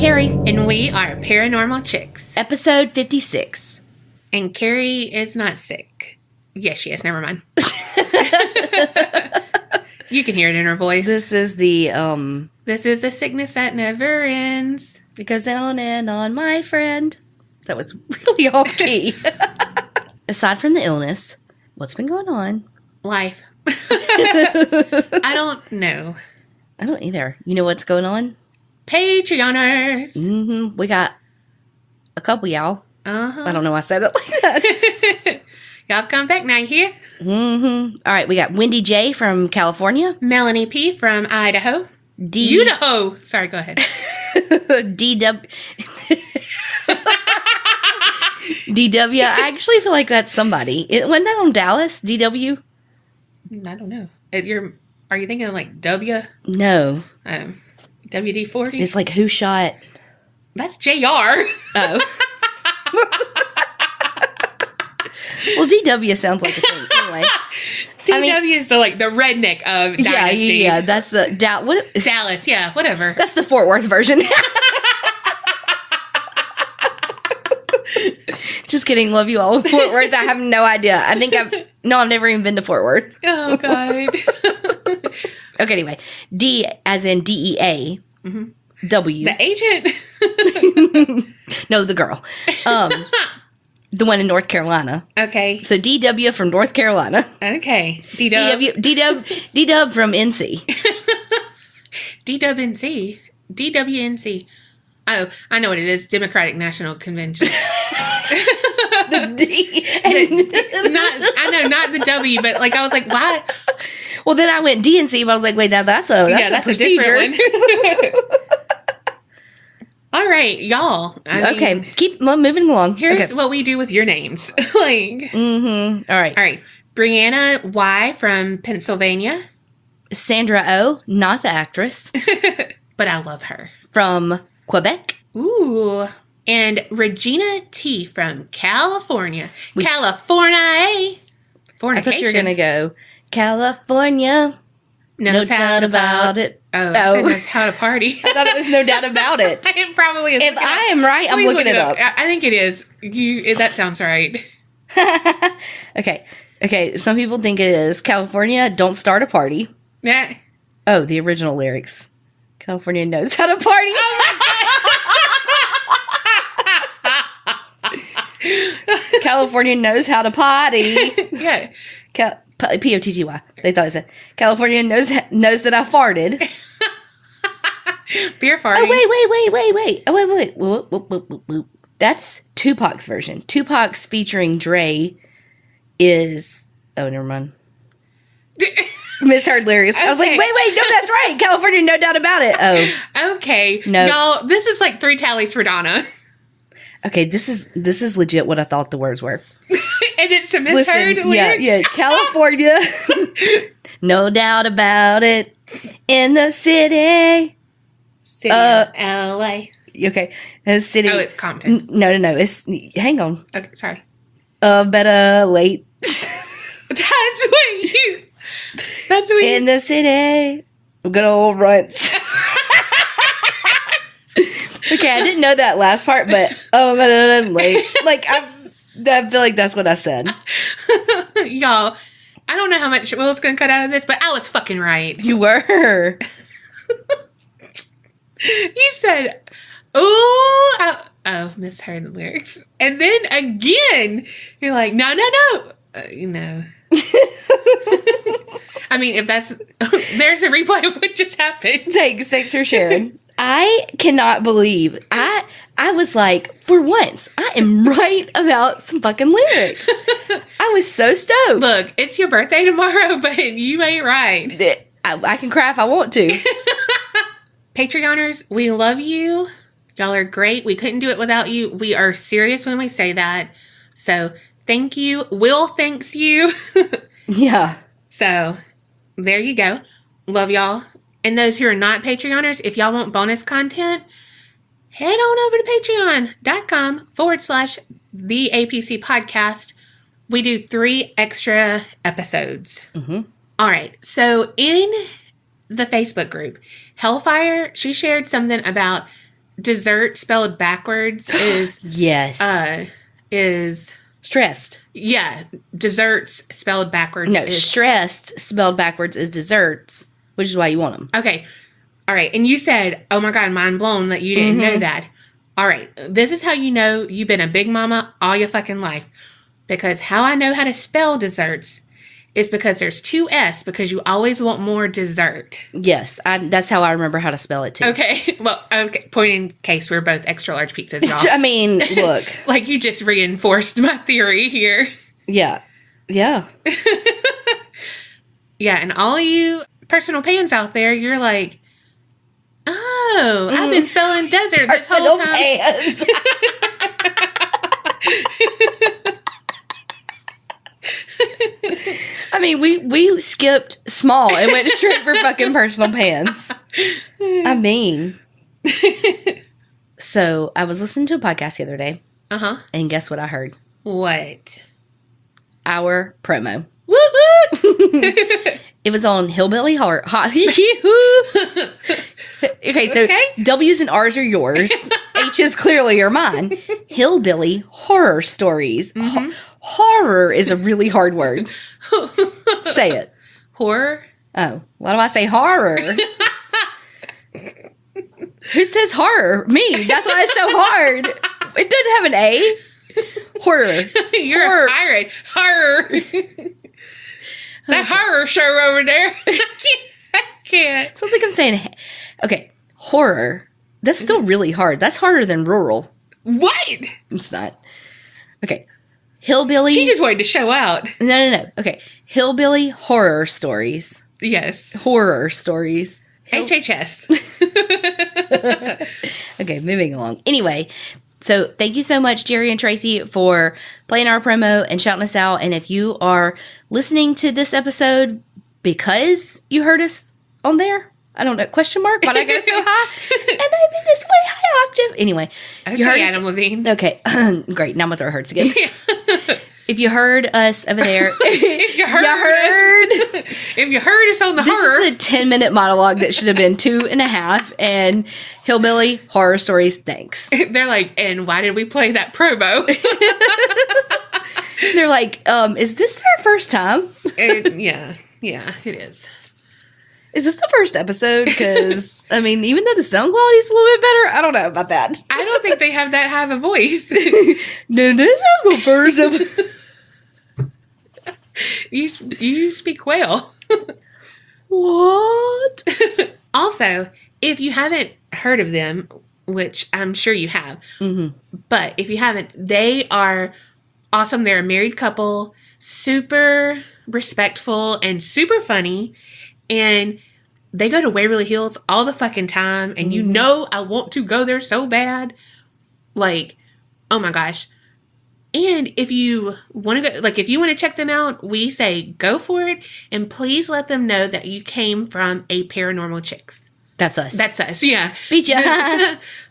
Kerri. And we are Paranormal Chicks. Episode 56. And Kerri is not sick. Yes, she is. Never mind. You can hear it in her voice. This is the, This is a sickness that never ends. It goes on and on, my friend. That was really off key. Aside from the illness, what's been going on? Life. I don't know. I don't either. You know what's going on? Patreoners. Mm-hmm. We got a couple, y'all. Uh-huh. I don't know why I said it like that. Y'all come back now, you hear? Mm-hmm. All right, we got Wendy J. from California. Melanie P. from Idaho. Idaho. Sorry, go ahead. DW. DW. I actually feel like that's somebody. Wasn't that on Dallas? DW? I don't know. Are you thinking of like W? No. WD-40? It's like who shot? That's JR. Oh. Well, DW sounds like a thing. Anyway. DW is the redneck of Dynasty. Yeah. That's the Dallas, yeah, whatever. That's the Fort Worth version. Just kidding. Love you all. Fort Worth. I have no idea. I've never even been to Fort Worth. Oh, God. Okay, anyway. D as in DEA. Mm-hmm. W. The agent? No, the girl. The one in North Carolina. Okay. So DW from North Carolina. Okay. D-Dub from NC. DWNC. DWNC. Oh, I know what it is. Democratic National Convention. The D. Not the W, but I was like, why? Well, then I went DNC, but I was like, wait, now that's a procedure. A different one. All right, y'all. Okay, keep moving along. Here's what we do with your names. Mm-hmm. All right. Brianna Y. from Pennsylvania. Sandra O., not the actress. But I love her. From Quebec. Ooh. And Regina T. from California. California. Fornication. I thought you were going to go, California. No doubt about it. Oh, knows how to party. I thought it was no doubt about it. It probably is. If I am right, I'm looking it up. I think it is. That sounds right. Okay. Some people think it is California, don't start a party. Yeah. Oh, the original lyrics. California knows how to party. California knows how to potty. Yeah. P-O-T-T-Y. They thought it said California knows that I farted. Beer farting. Oh, wait. Oh, wait. That's Tupac's version. Tupac's featuring Dre is... Oh, never mind. Misheard lyrics. Okay. I was like, wait, no, that's right. California, no doubt about it. Oh. Okay. No. Y'all, this is like 3 tallies for Donna. Okay, this is legit what I thought the words were. And it's a misheard lyrics? Yeah. California. No doubt about it. In the city. City of L.A. Okay. City. Oh, it's Compton. No. It's, hang on. Okay, sorry. Better late. That's what in the city. Good old runts. Okay, I didn't know that last part, but late. I feel like that's what I said. Y'all, I don't know how much Will's gonna cut out of this, but I was fucking right. You were. You said, oh, misheard the lyrics. And then again, you're like, no. I mean, if there's a replay of what just happened. Thanks for sharing. I cannot believe I was like, for once, I am right about some fucking lyrics. I was so stoked. Look, it's your birthday tomorrow, but you ain't right. I can cry if I want to. Patreoners, we love you. Y'all are great. We couldn't do it without you. We are serious when we say that. So, thank you. Will thanks you. Yeah. So, there you go. Love y'all. And those who are not Patreoners, if y'all want bonus content, head on over to patreon.com/the APC podcast. We do 3 extra episodes. Mm-hmm. All right. So in the Facebook group, Hellfire, she shared something about dessert spelled backwards is yes. Is stressed. Yeah, desserts spelled backwards. No, is stressed spelled backwards is desserts, which is why you want them. Okay. All right. And you said, oh my God, mind blown that you didn't know that. All right. This is how you know you've been a big mama all your fucking life. Because how I know how to spell desserts is because there's 2 S, because you always want more dessert. Yes. That's how I remember how to spell it too. Okay. Well, okay. Point in case we're both extra large pizzas, y'all. I mean, look. Like you just reinforced my theory here. Yeah. Yeah. Yeah. And all you personal pans out there, you're like, oh, I've been spelling desert this whole time. Pans. I mean, we skipped small and went straight for fucking personal pans. I mean, so I was listening to a podcast the other day. Uh-huh. And guess what I heard? What? Our promo. Woot woot! It was on Hillbilly Horror. Okay, so W's and R's are yours. H's clearly are mine. Hillbilly Horror Stories. Mm-hmm. Horror is a really hard word. Say it. Horror? Oh, why do I say horror? Who says horror? Me. That's why it's so hard. It doesn't have an A. Horror. You're horror. A pirate. Horror. That horror show over there. I can't. Sounds like I'm saying... Okay, horror. That's still really hard. That's harder than rural. What? It's not. Okay. Hillbilly... She just wanted to show out. No. Okay. Hillbilly Horror Stories. Yes. Horror Stories. HHS. Okay, moving along. Anyway, so thank you so much, Jerry and Tracy, for playing our promo and shouting us out. And if you are listening to this episode because you heard us on there, I don't know, question mark, why did I go so high? And I mean this way high octave. Anyway. Okay, you heard Adam Levine. Okay, great. Now my throat hurts again. If you heard us over there, if you heard us on the horror. This is a 10-minute monologue that should have been 2.5. And Hillbilly Horror Stories, thanks. They're like, and why did we play that promo? They're like, is this our first time? Yeah, it is. Is this the first episode? Because, I mean, even though the sound quality is a little bit better, I don't know about that. I don't think they have that high of a voice. No, this is the first episode. You speak well. What? Also, if you haven't heard of them, which I'm sure you have, but if you haven't, they are awesome. They're a married couple, super respectful and super funny. And they go to Waverly Hills all the fucking time. And you know I want to go there so bad. Like, oh my gosh. And if you want to go, like, if you want to check them out, we say go for it. And please let them know that you came from a Paranormal Chicks. That's us. That's us, yeah. Beat ya.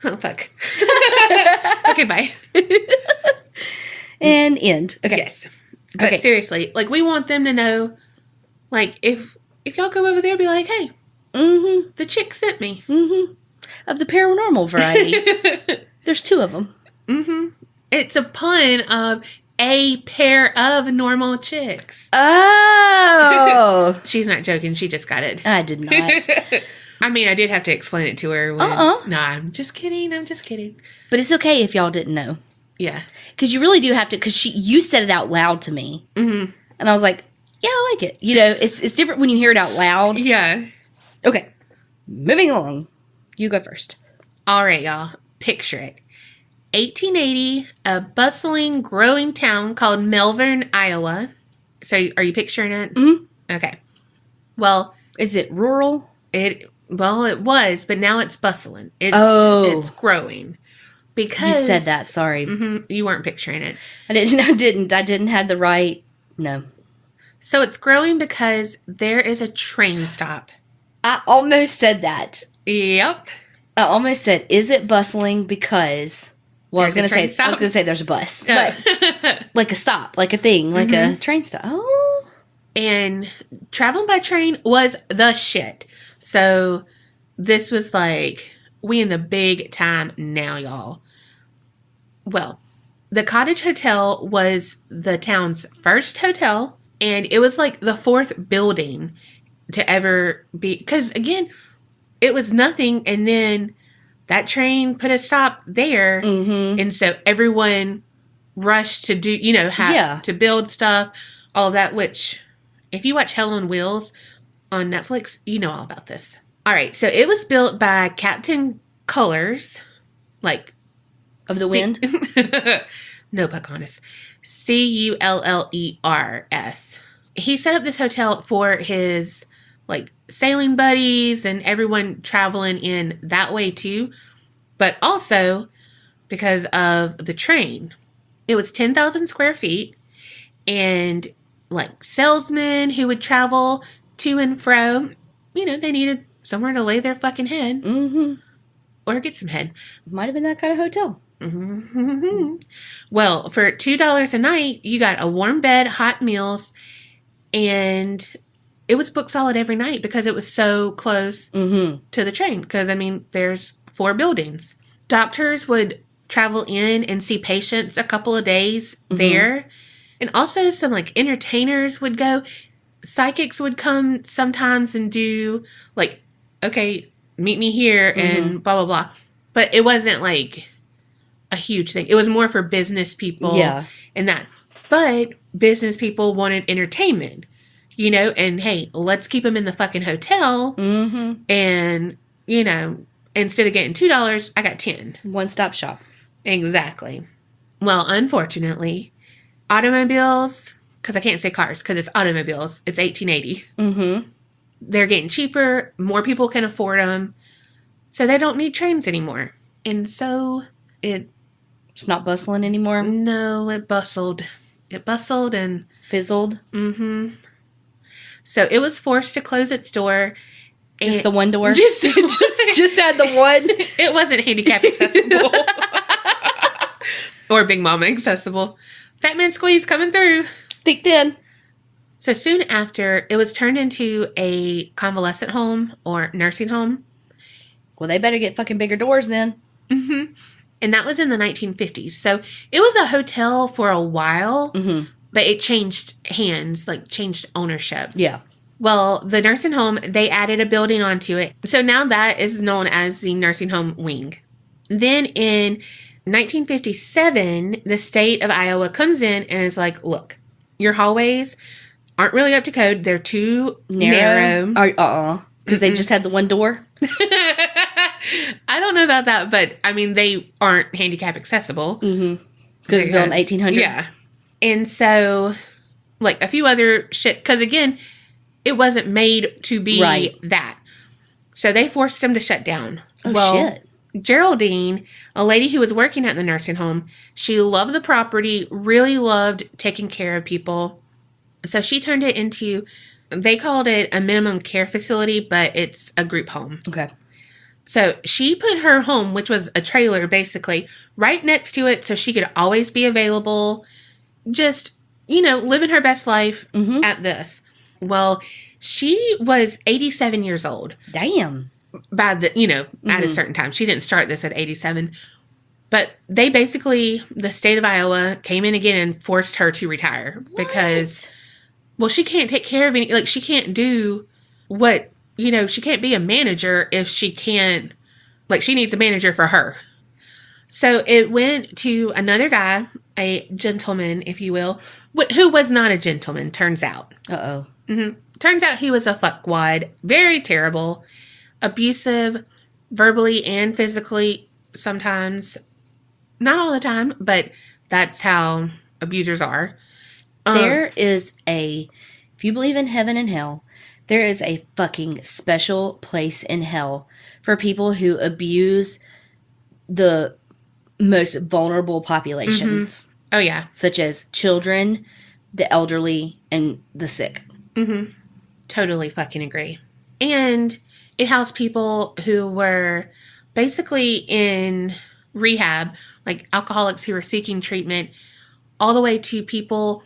Oh, fuck. Okay, bye. And end. Okay. Yes. But seriously, like, we want them to know, like, if y'all go over there, be like, hey, the chick sent me. Of the paranormal variety. There's 2 of them. It's a pun of a pair of normal chicks. Oh. She's not joking. She just got it. I did not. I mean, I did have to explain it to her. No, I'm just kidding. But it's okay if y'all didn't know. Yeah. Because you really do have to, because you said it out loud to me. And I was like, yeah, I like it. You know, it's different when you hear it out loud. Yeah. Okay. Moving along. You go first. All right, y'all. Picture it. 1880, a bustling, growing town called Malvern, Iowa. So, are you picturing it? Okay. Well, is it rural? It was, but now it's bustling. It's growing. Because you said that. Sorry. You weren't picturing it. I didn't have the right. No. So it's growing because there is a train stop. I almost said that. Yep. I almost said, is it bustling because... Well, I was going to say there's a bus. But like a stop, like a thing, like a train stop. Oh. And traveling by train was the shit. So this was like, we in the big time now, y'all. Well, the Cottage Hotel was the town's first hotel, and it was like the fourth building to ever be, because again, it was nothing, and then that train put a stop there, and so everyone rushed to do, to build stuff, all of that, which, if you watch Hell on Wheels on Netflix, you know all about this. All right, so it was built by Captain Cullers, like... Of the wind? No, Pocahontas. Cullers. He set up this hotel for his, like, sailing buddies and everyone traveling in that way, too. But also because of the train. It was 10,000 square feet. And, like, salesmen who would travel to and fro, they needed somewhere to lay their fucking head. Mm-hmm. Or get some head. Might have been that kind of hotel. Mm-hmm. Well, for $2 a night, you got a warm bed, hot meals, and it was booked solid every night because it was so close to the train. Because, there's 4 buildings. Doctors would travel in and see patients a couple of days there. And also some, like, entertainers would go. Psychics would come sometimes and do, like, okay, meet me here and blah, blah, blah. But it wasn't, like, a huge thing. It was more for business people and that. But business people wanted entertainment, and hey, let's keep them in the fucking hotel. And, instead of getting $2, I got 10. One-stop shop. Exactly. Well, unfortunately, automobiles, because I can't say cars, because it's automobiles. It's 1880. They're getting cheaper. More people can afford them. So they don't need trains anymore. And so it's not bustling anymore? No, it bustled. It bustled and... Fizzled? So it was forced to close its door. Just the one door? Just had the one? It wasn't handicap accessible. Or Big Mama accessible. Fat Man Squeeze coming through. Thick thin. So soon after, it was turned into a convalescent home or nursing home. Well, they better get fucking bigger doors then. And that was in the 1950s. So it was a hotel for a while, but it changed hands, like changed ownership. Yeah. Well, the nursing home, they added a building onto it. So now that is known as the nursing home wing. Then in 1957, the state of Iowa comes in and is like, look, your hallways aren't really up to code. They're too narrow. Because they just had the one door? I don't know about that, but they aren't handicap accessible. Because it's built in 1800. Yeah. And so, like, a few other shit, because again, it wasn't made to be that. So they forced them to shut down. Oh, shit. Geraldine, a lady who was working at the nursing home, she loved the property, really loved taking care of people. So she turned it into, they called it a minimum care facility, but it's a group home. Okay. So she put her home, which was a trailer basically, right next to it so she could always be available, just, living her best life at this. Well, she was 87 years old. Damn. By the, at a certain time. She didn't start this at 87. But they basically, the state of Iowa came in again and forced her to retire. Because, well, she can't take care of any, like, she can't do what, she can't be a manager if she can't, like, she needs a manager for her. So it went to another guy, a gentleman, if you will, who was not a gentleman, turns out. Uh-oh. Turns out he was a fuckwad. Very terrible. Abusive, verbally and physically, sometimes. Not all the time, but that's how abusers are. If you believe in heaven and hell, there is a fucking special place in hell for people who abuse the most vulnerable populations. Oh, yeah. Such as children, the elderly, and the sick. Totally fucking agree. And it housed people who were basically in rehab, like alcoholics who were seeking treatment, all the way to people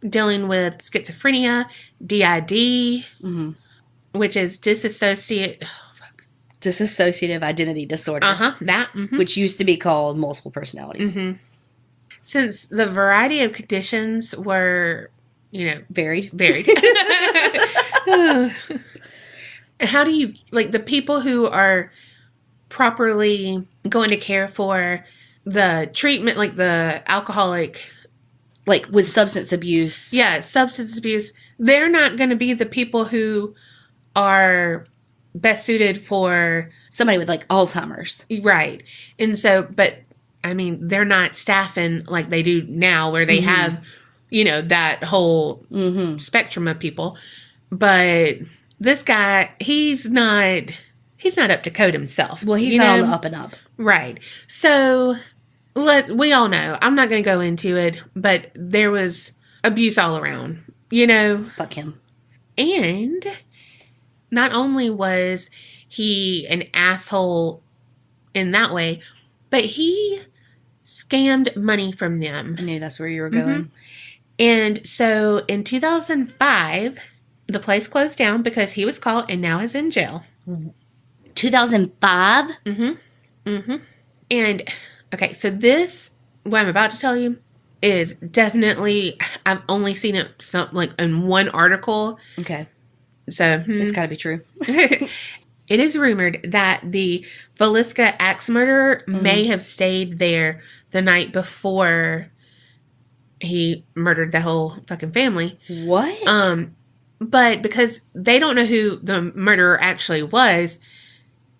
dealing with schizophrenia, DID, which is dissociative identity disorder. That. Mm-hmm. Which used to be called multiple personalities. Mm-hmm. Since the variety of conditions were, varied. How do you, like, the people who are properly going to care for the treatment, like the alcoholic, like with substance abuse. Yeah, substance abuse. They're not going to be the people who are best suited for somebody with like Alzheimer's. Right. And so, but I mean, they're not staffing like they do now where they have, that whole spectrum of people. But this guy, he's not up to code himself. Well, he's not on the up and up. Right. So we all know, I'm not going to go into it, but there was abuse all around, Fuck him. And not only was he an asshole in that way, but he scammed money from them. I knew that's where you were going. Mm-hmm. And so in 2005, the place closed down because he was caught and now is in jail. 2005? Mm-hmm. Mm-hmm. And, okay, so this, what I'm about to tell you, is definitely, I've only seen it in one article. Okay. So. It's gotta be true. It is rumored that the Villisca axe murderer may have stayed there the night before he murdered the whole fucking family. What? But because they don't know who the murderer actually was,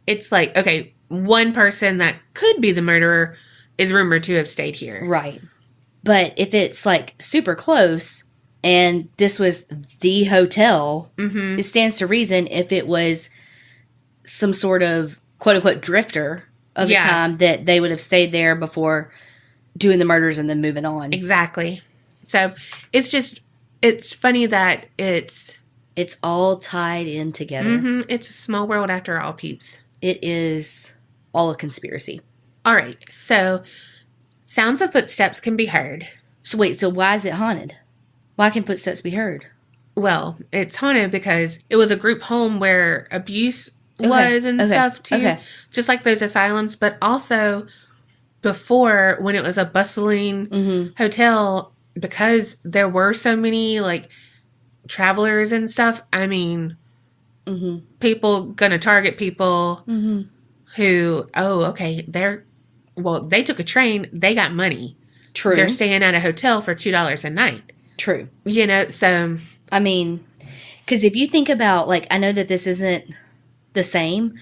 it's like, okay, one person that could be the murderer is rumored to have stayed here. Right. But if it's like super close and this was the hotel, it stands to reason if it was some sort of quote unquote drifter of the time that they would have stayed there before doing the murders and then moving on. Exactly. So it's funny that it's all tied in together. Mm-hmm. It's a small world after all, peeps. It is all a conspiracy. All right. So sounds of footsteps can be heard. So wait, so why is it haunted? Why can footsteps be heard? Well, it's haunted because it was a group home where abuse was and stuff too. Okay. Just like those asylums, but also before when it was a bustling hotel, because there were so many like travelers and stuff. I mean, people gonna target people who, they took a train, they got money. True. They're staying at a hotel for $2 a night. True. So I mean, because if you think about, like, I know that this isn't the same,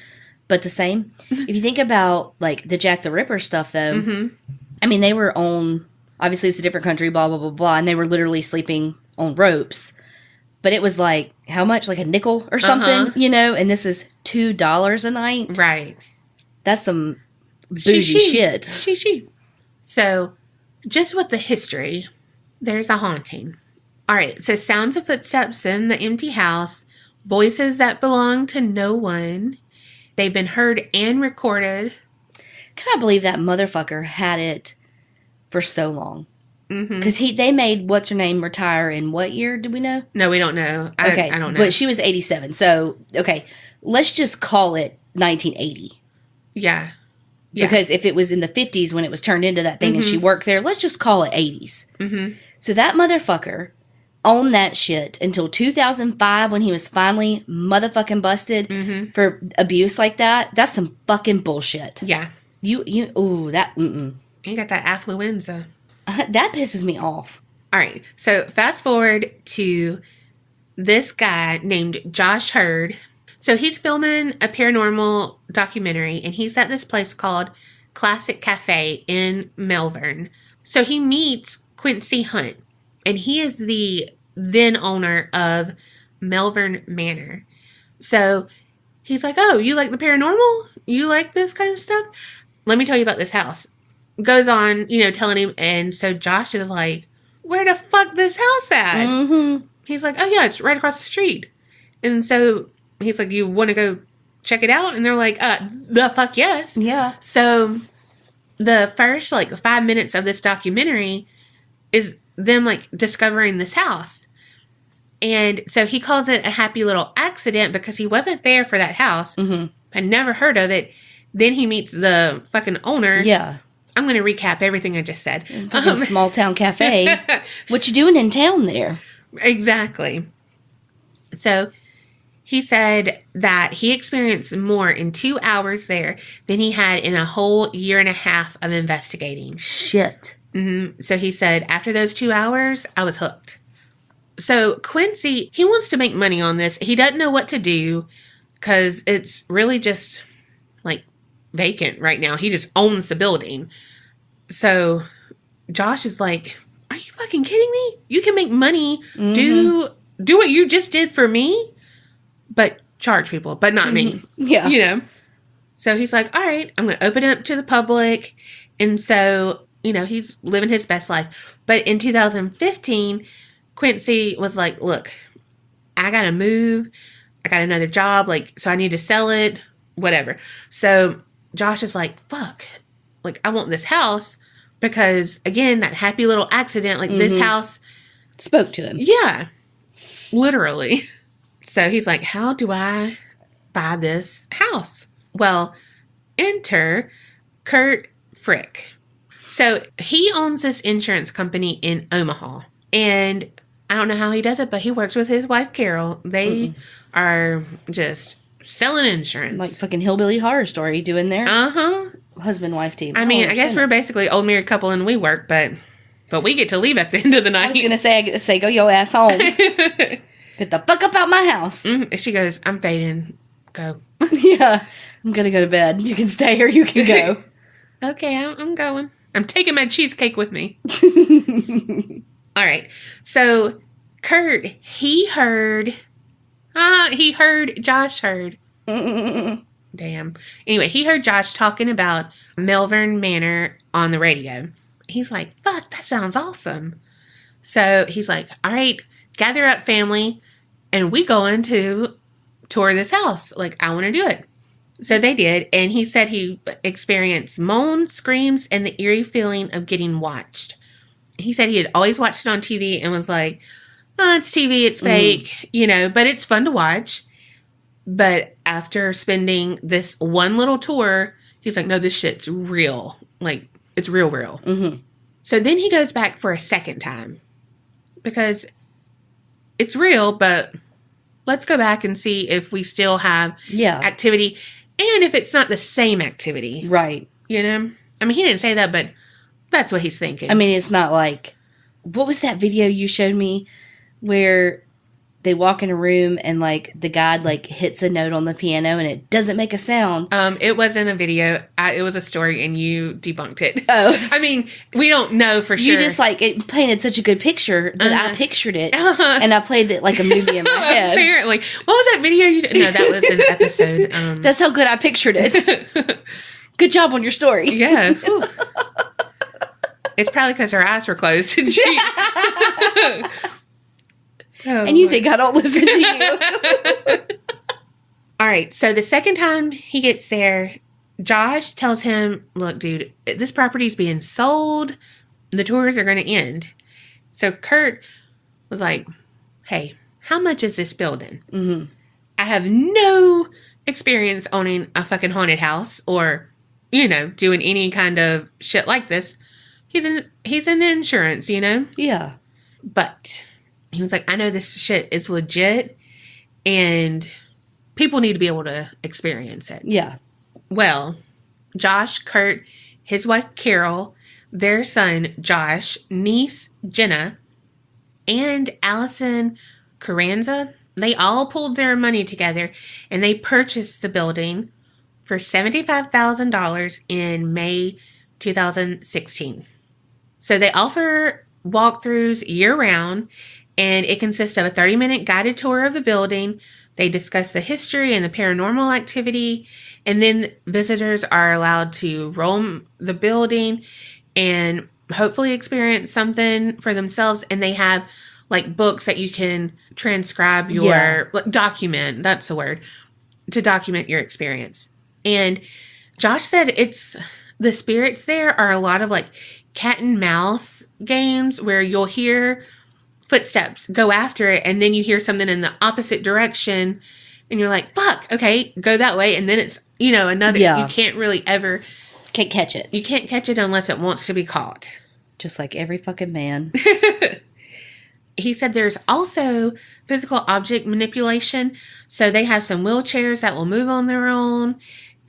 but the same. If you think about, like, the Jack the Ripper stuff, though, I mean, they were on, obviously it's a different country, blah, blah, blah, blah, and they were literally sleeping on ropes. But it was, like, how much? Like a nickel or something, And this is $2 a night? Right. That's some bougie shit. So, just with the history, there's a haunting. All right, so sounds of footsteps in the empty house, voices that belong to no one. They've been heard and recorded. Can I believe that motherfucker had it for so long? Because they made what's her name retire in what year? Do we know? No, we don't know. I don't know. But she was 87. So let's just call it 1980. Yeah. Because if it was in the 50s when it was turned into that thing and she worked there, let's just call it 80s. So that motherfucker owned that shit until 2005 when he was finally motherfucking busted for abuse like that. That's some fucking bullshit. Yeah. You got that affluenza. That pisses me off. All right. So fast forward to this guy named Josh Hurd. So he's filming a paranormal documentary, and he's at this place called Classic Cafe in Malvern. So he meets Quincy Hunt, and he is the then owner of Malvern Manor. So he's like, oh, you like the paranormal? You like this kind of stuff? Let me tell you about this house. Goes on, telling him, and so Josh is like, where the fuck this house at? He's like, oh yeah, it's right across the street. And so he's like, you want to go check it out? And they're like, the fuck yes. Yeah. So the first 5 minutes of this documentary is them discovering this house. And so he calls it a happy little accident because he wasn't there for that house, had never heard of it. Then he meets the fucking owner. Yeah. I'm going to recap everything I just said. Small town cafe. What you doing in town there? Exactly. So he said that he experienced more in 2 hours there than he had in a whole year and a half of investigating. Shit. Mm-hmm. So he said, after those 2 hours, I was hooked. So Quincy, he wants to make money on this. He doesn't know what to do because it's really just like vacant right now. He just owns the building. So Josh is like, are you fucking kidding me? You can make money. Mm-hmm. Do what you just did for me, but charge people, but not me. Yeah. You know? So he's like, all right, I'm going to open it up to the public. And so, you know, he's living his best life. But in 2015, Quincy was like, look, I got to move. I got another job. Like, so I need to sell it, whatever. So Josh is like, fuck, like, I want this house because, again, that happy little accident, like this house spoke to him. Yeah, literally. So he's like, how do I buy this house? Well, enter Kurt Frick. So he owns this insurance company in Omaha. And I don't know how he does it, but he works with his wife, Carol. They are just selling insurance. Like fucking Hillbilly Horror Story doing their husband-wife team. I mean, I guess we're basically old married couple and we work, but we get to leave at the end of the night. I was going to say, I get to say, go your ass home. Get the fuck up out my house. She goes, I'm fading. Go. Yeah. I'm going to go to bed. You can stay or you can go. Okay, I'm going. I'm taking my cheesecake with me. All right. So Kurt, Josh heard. Damn. Anyway, he heard Josh talking about Malvern Manor on the radio. He's like, fuck, that sounds awesome. So he's like, all right, gather up, family, and we going to tour this house. Like, I want to do it. So they did, and he said he experienced moans, screams, and the eerie feeling of getting watched. He said he had always watched it on TV and was like, oh, it's TV, it's fake, you know, but it's fun to watch. But after spending this one little tour, he's like, no, this shit's real. Like, it's real. Mm-hmm. So then he goes back for a second time because it's real, but let's go back and see if we still have activity and if it's not the same activity. Right. You know? I mean, he didn't say that, but that's what he's thinking. I mean, it's not like, what was that video you showed me where they walk in a room and like the guy like hits a note on the piano and it doesn't make a sound? It wasn't a video. It was a story and you debunked it. Oh. I mean, we don't know for sure. You just like, it painted such a good picture that I pictured it and I played it like a movie in my head. Apparently. What was that video you did? No, that was an episode. That's how good I pictured it. Good job on your story. Yeah. It's probably because her eyes were closed. And she... and you think I don't listen to you. All right. So the second time he gets there, Josh tells him, look, dude, this property's being sold. The tours are going to end. So Kurt was like, hey, how much is this building? Mm-hmm. I have no experience owning a fucking haunted house or, you know, doing any kind of shit like this. He's in insurance, you know? Yeah. But he was like, I know this shit is legit and people need to be able to experience it. Yeah. Well, Josh, Kurt, his wife, Carol, their son, Josh, niece, Jenna, and Allison Carranza, they all pulled their money together and they purchased the building for $75,000 in May 2016. So they offer walkthroughs year-round, and it consists of a 30-minute guided tour of the building. They discuss the history and the paranormal activity, and then visitors are allowed to roam the building and hopefully experience something for themselves. And they have, like, books that you can transcribe your... document, that's the word, to document your experience. And Josh said the spirits there are a lot of, like, cat and mouse games where you'll hear footsteps go after it and then you hear something in the opposite direction and you're like, fuck, okay, go that way. And then it's, another, you can't really ever. Can't catch it. You can't catch it unless it wants to be caught. Just like every fucking man. He said there's also physical object manipulation. So they have some wheelchairs that will move on their own.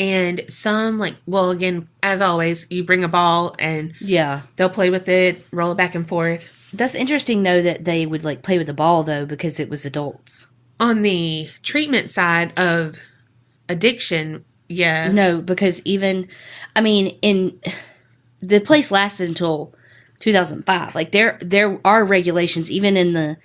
And some, again, as always, you bring a ball and they'll play with it, roll it back and forth. That's interesting, though, that they would, play with the ball, though, because it was adults. On the treatment side of addiction, yeah. No, because in the place lasted until 2005. There are regulations, even in the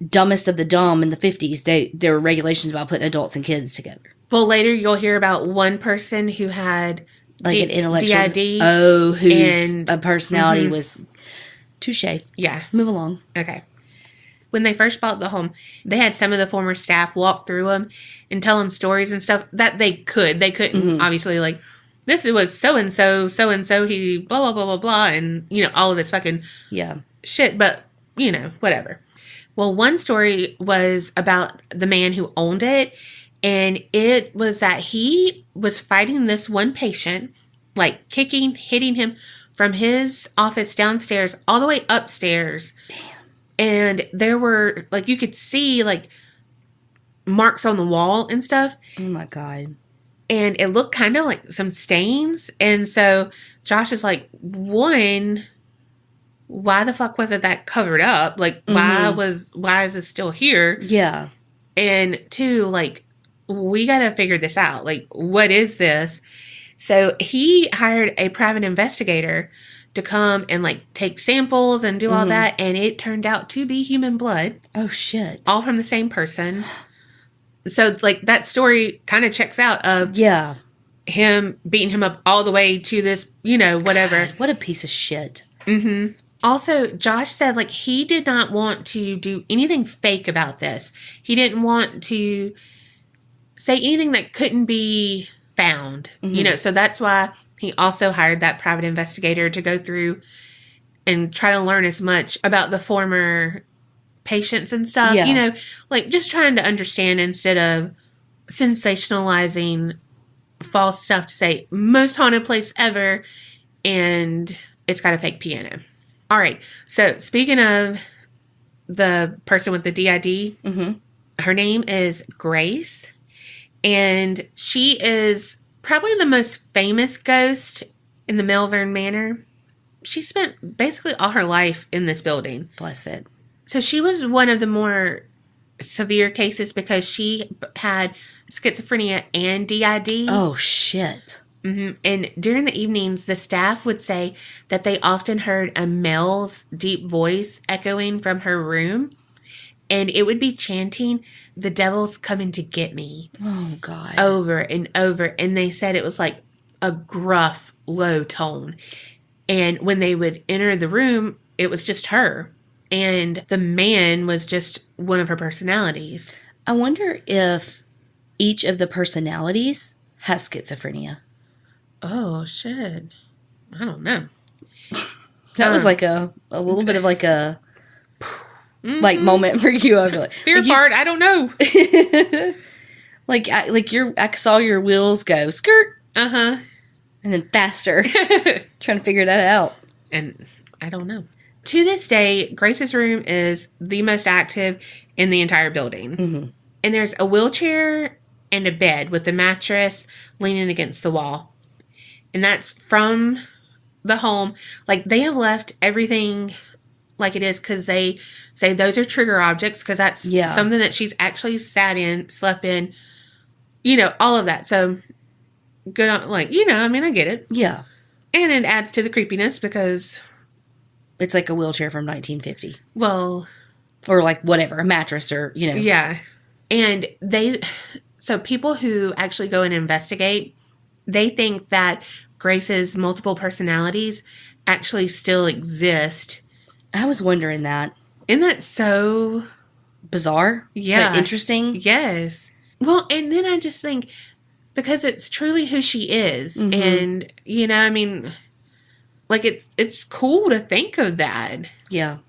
dumbest of the dumb in the 50s, there were regulations about putting adults and kids together. Well, later you'll hear about one person who had an intellectual DID. Oh, whose personality was touche. Yeah. Move along. Okay. When they first bought the home, they had some of the former staff walk through them and tell them stories and stuff that they could. They couldn't, obviously, this was so-and-so, he blah, blah, blah, blah, blah, and, all of this fucking shit, but, whatever. Well, one story was about the man who owned it, and it was that he was fighting this one patient, kicking, hitting him from his office downstairs all the way upstairs. Damn. And there were, you could see, marks on the wall and stuff. Oh, my God. And it looked kind of like some stains. And so Josh is like, one, why the fuck wasn't that covered up? Why is this still here? Yeah. And two, we got to figure this out. What is this? So he hired a private investigator to come and take samples and do all that. And it turned out to be human blood. Oh, shit. All from the same person. So, that story kind of checks out of him beating him up all the way to this, whatever. God, what a piece of shit. Mm-hmm. Also, Josh said, he did not want to do anything fake about this. He didn't want to say anything that couldn't be found, so that's why he also hired that private investigator to go through and try to learn as much about the former patients and stuff, just trying to understand instead of sensationalizing false stuff to say most haunted place ever and it's got a fake piano. All right. So speaking of the person with the DID, her name is Grace, and she is probably the most famous ghost in the Malvern Manor. She spent basically all her life in this building. Bless it. So she was one of the more severe cases because she had schizophrenia and DID. Oh, shit. And during the evenings, the staff would say that they often heard a male's deep voice echoing from her room. And it would be chanting, "The devil's coming to get me." Oh, God. Over and over. And they said it was like a gruff, low tone. And when they would enter the room, it was just her. And the man was just one of her personalities. I wonder if each of the personalities has schizophrenia. Oh, shit. I don't know. That was a little bit of a moment for you. I feel like fear fart. I don't know. I saw your wheels go skirt. And then faster. Trying to figure that out. And I don't know. To this day, Grace's room is the most active in the entire building. And there's a wheelchair and a bed with the mattress leaning against the wall. And that's from the home. They have left everything like it is because they say those are trigger objects because that's something that she's actually sat in, slept in, all of that. So good on, I get it. Yeah. And it adds to the creepiness because it's like a wheelchair from 1950. Well. Or whatever, a mattress or, Yeah. And so people who actually go and investigate, they think that Grace's multiple personalities actually still exist. I was wondering that. Isn't that so bizarre? Yeah. Interesting? Yes. Well, and then I just think, because it's truly who she is. And, it's cool to think of that. Yeah.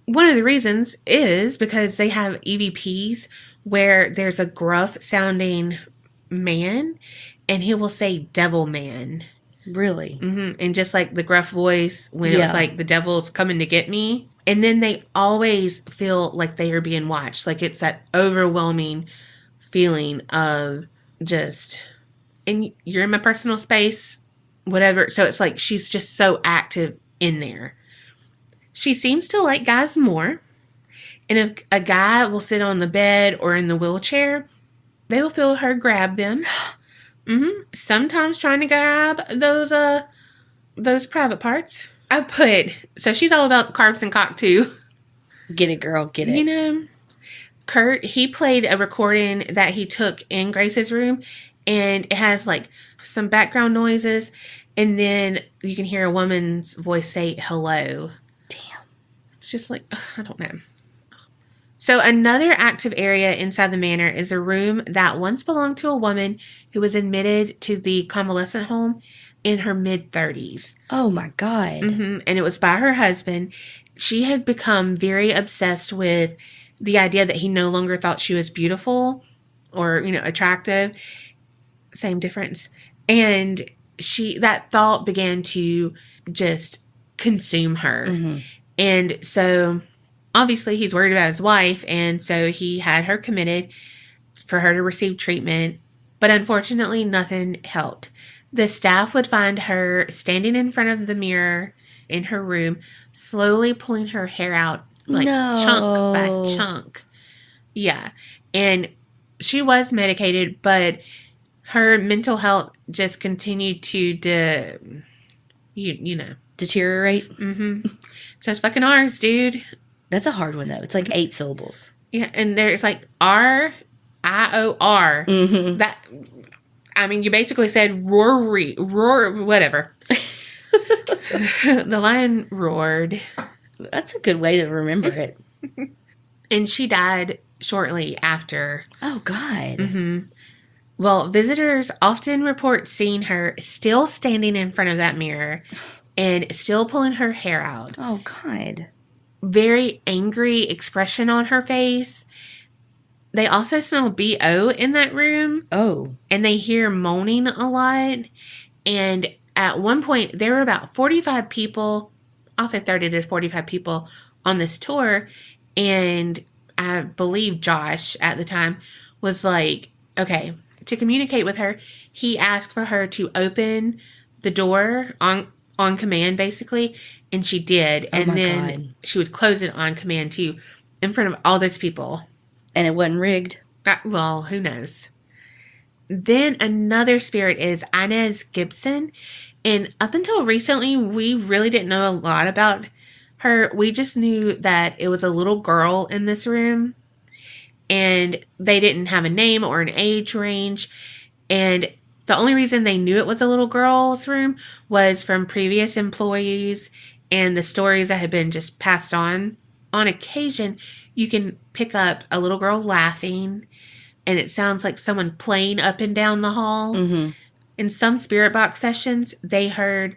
one of the reasons is because they have EVPs where there's a gruff sounding man and he will say devil man. Really? Mm-hmm. And just like the gruff voice when it was like the devil's coming to get me. And then they always feel like they are being watched. Like it's that overwhelming feeling of just, and you're in my personal space, whatever. So it's like she's just so active in there. She seems to like guys more. And if a guy will sit on the bed or in the wheelchair, they will feel her grab them. Mm-hmm. Sometimes trying to grab those private parts. So she's all about carbs and cock too. Get it, girl. Get it. You know, Kurt, he played a recording that he took in Grace's room, and it has like some background noises, and then you can hear a woman's voice say hello. Damn. It's just like, I don't know. So another active area inside the manor is a room that once belonged to a woman who was admitted to the convalescent home in her mid-30s. Oh, my God. Mm-hmm. And it was by her husband. She had become very obsessed with the idea that he no longer thought she was beautiful or, you know, attractive. Same difference. And that thought began to just consume her. Mm-hmm. And so obviously he's worried about his wife. And so he had her committed for her to receive treatment. But unfortunately, nothing helped. The staff would find her standing in front of the mirror in her room, slowly pulling her hair out, like chunk by chunk. Yeah. And she was medicated, but her mental health just continued to, you know. Deteriorate? Mm-hmm. So it's fucking ours, dude. That's a hard one, though. It's like 8 syllables. Yeah, and there's like R-I-O-R. Mm-hmm. That... I mean, you basically said roar, whatever. The lion roared. That's a good way to remember it. And she died shortly after. Oh, God. Mm-hmm. Well, visitors often report seeing her still standing in front of that mirror and still pulling her hair out. Oh, God. Very angry expression on her face. They also smell BO in that room. Oh. And they hear moaning a lot. And at one point, there were about 45 people, I'll say 30 to 45 people on this tour. And I believe Josh at the time was like, okay, to communicate with her, he asked for her to open the door on command, basically. And she did. And then she would close it on command, too, in front of all those people. And it wasn't rigged? Well, who knows? Then another spirit is Inez Gibson. And up until recently, we really didn't know a lot about her. We just knew that it was a little girl in this room. And they didn't have a name or an age range. And the only reason they knew it was a little girl's room was from previous employees and the stories that had been just passed on. On occasion, you can pick up a little girl laughing, and it sounds like someone playing up and down the hall. Mm-hmm. In some spirit box sessions, they heard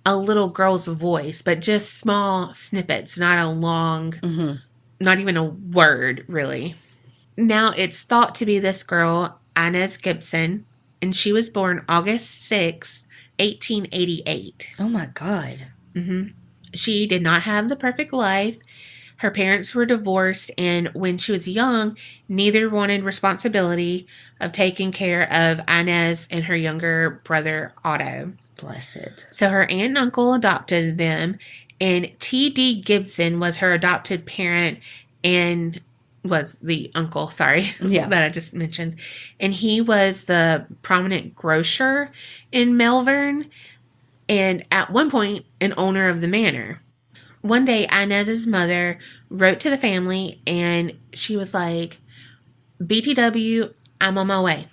a little girl's voice, but just small snippets, not a long, not even a word, really. Now, it's thought to be this girl, Inez Gibson, and she was born August 6th, 1888. Oh, my God. Mm-hmm. She did not have the perfect life. Her parents were divorced, and when she was young, neither wanted responsibility of taking care of Inez and her younger brother, Otto. Bless it. So her aunt and uncle adopted them, and T.D. Gibson was her adopted parent and was the uncle, that I just mentioned. And he was the prominent grocer in Malvern, and at one point, an owner of the manor. One day, Inez's mother wrote to the family, and she was like, BTW, I'm on my way.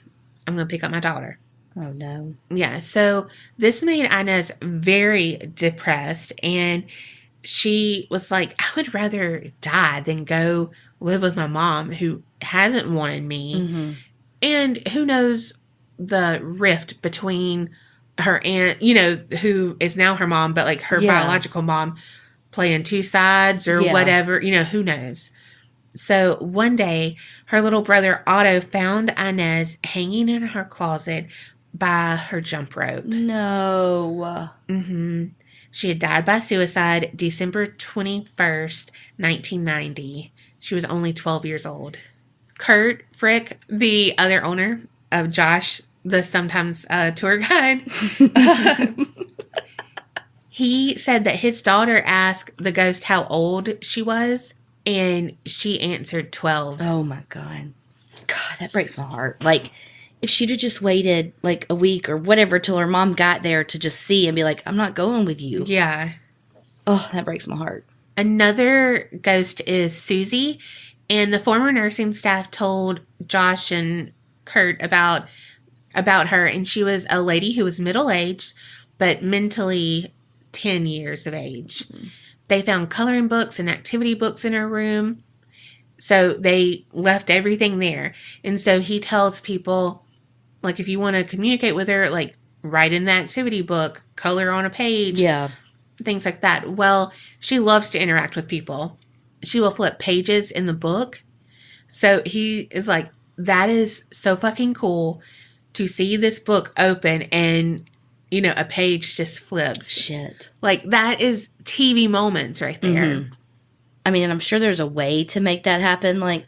I'm going to pick up my daughter. Oh, no. Yeah, so this made Inez very depressed, and she was like, I would rather die than go live with my mom, who hasn't wanted me. Mm-hmm. And who knows the rift between her aunt, who is now her mom, but like her biological mom, playing two sides or whatever. You know, who knows? So one day, her little brother Otto found Inez hanging in her closet by her jump rope. No. She had died by suicide December 21st, 1990. She was only 12 years old. Kurt Frick, the other owner of Josh, the sometimes tour guide, he said that his daughter asked the ghost how old she was, and she answered 12. Oh my God. God, that breaks my heart. Like, if she'd have just waited like a week or whatever till her mom got there to just see and be like, I'm not going with you. Yeah. Oh, that breaks my heart. Another ghost is Susie, and the former nursing staff told Josh and Kurt about her, and she was a lady who was middle-aged, but mentally 10 years of age. They found coloring books and activity books in her room, so they left everything there. And so he tells people, like, if you want to communicate with her, like, write in the activity book, color on a page. Yeah. Things like that. Well, she loves to interact with people. She will flip pages in the book. So he is like, that is so fucking cool to see this book open and, you know, a page just flips. Shit. Like, that is TV moments right there. I mean, and I'm sure there's a way to make that happen, like,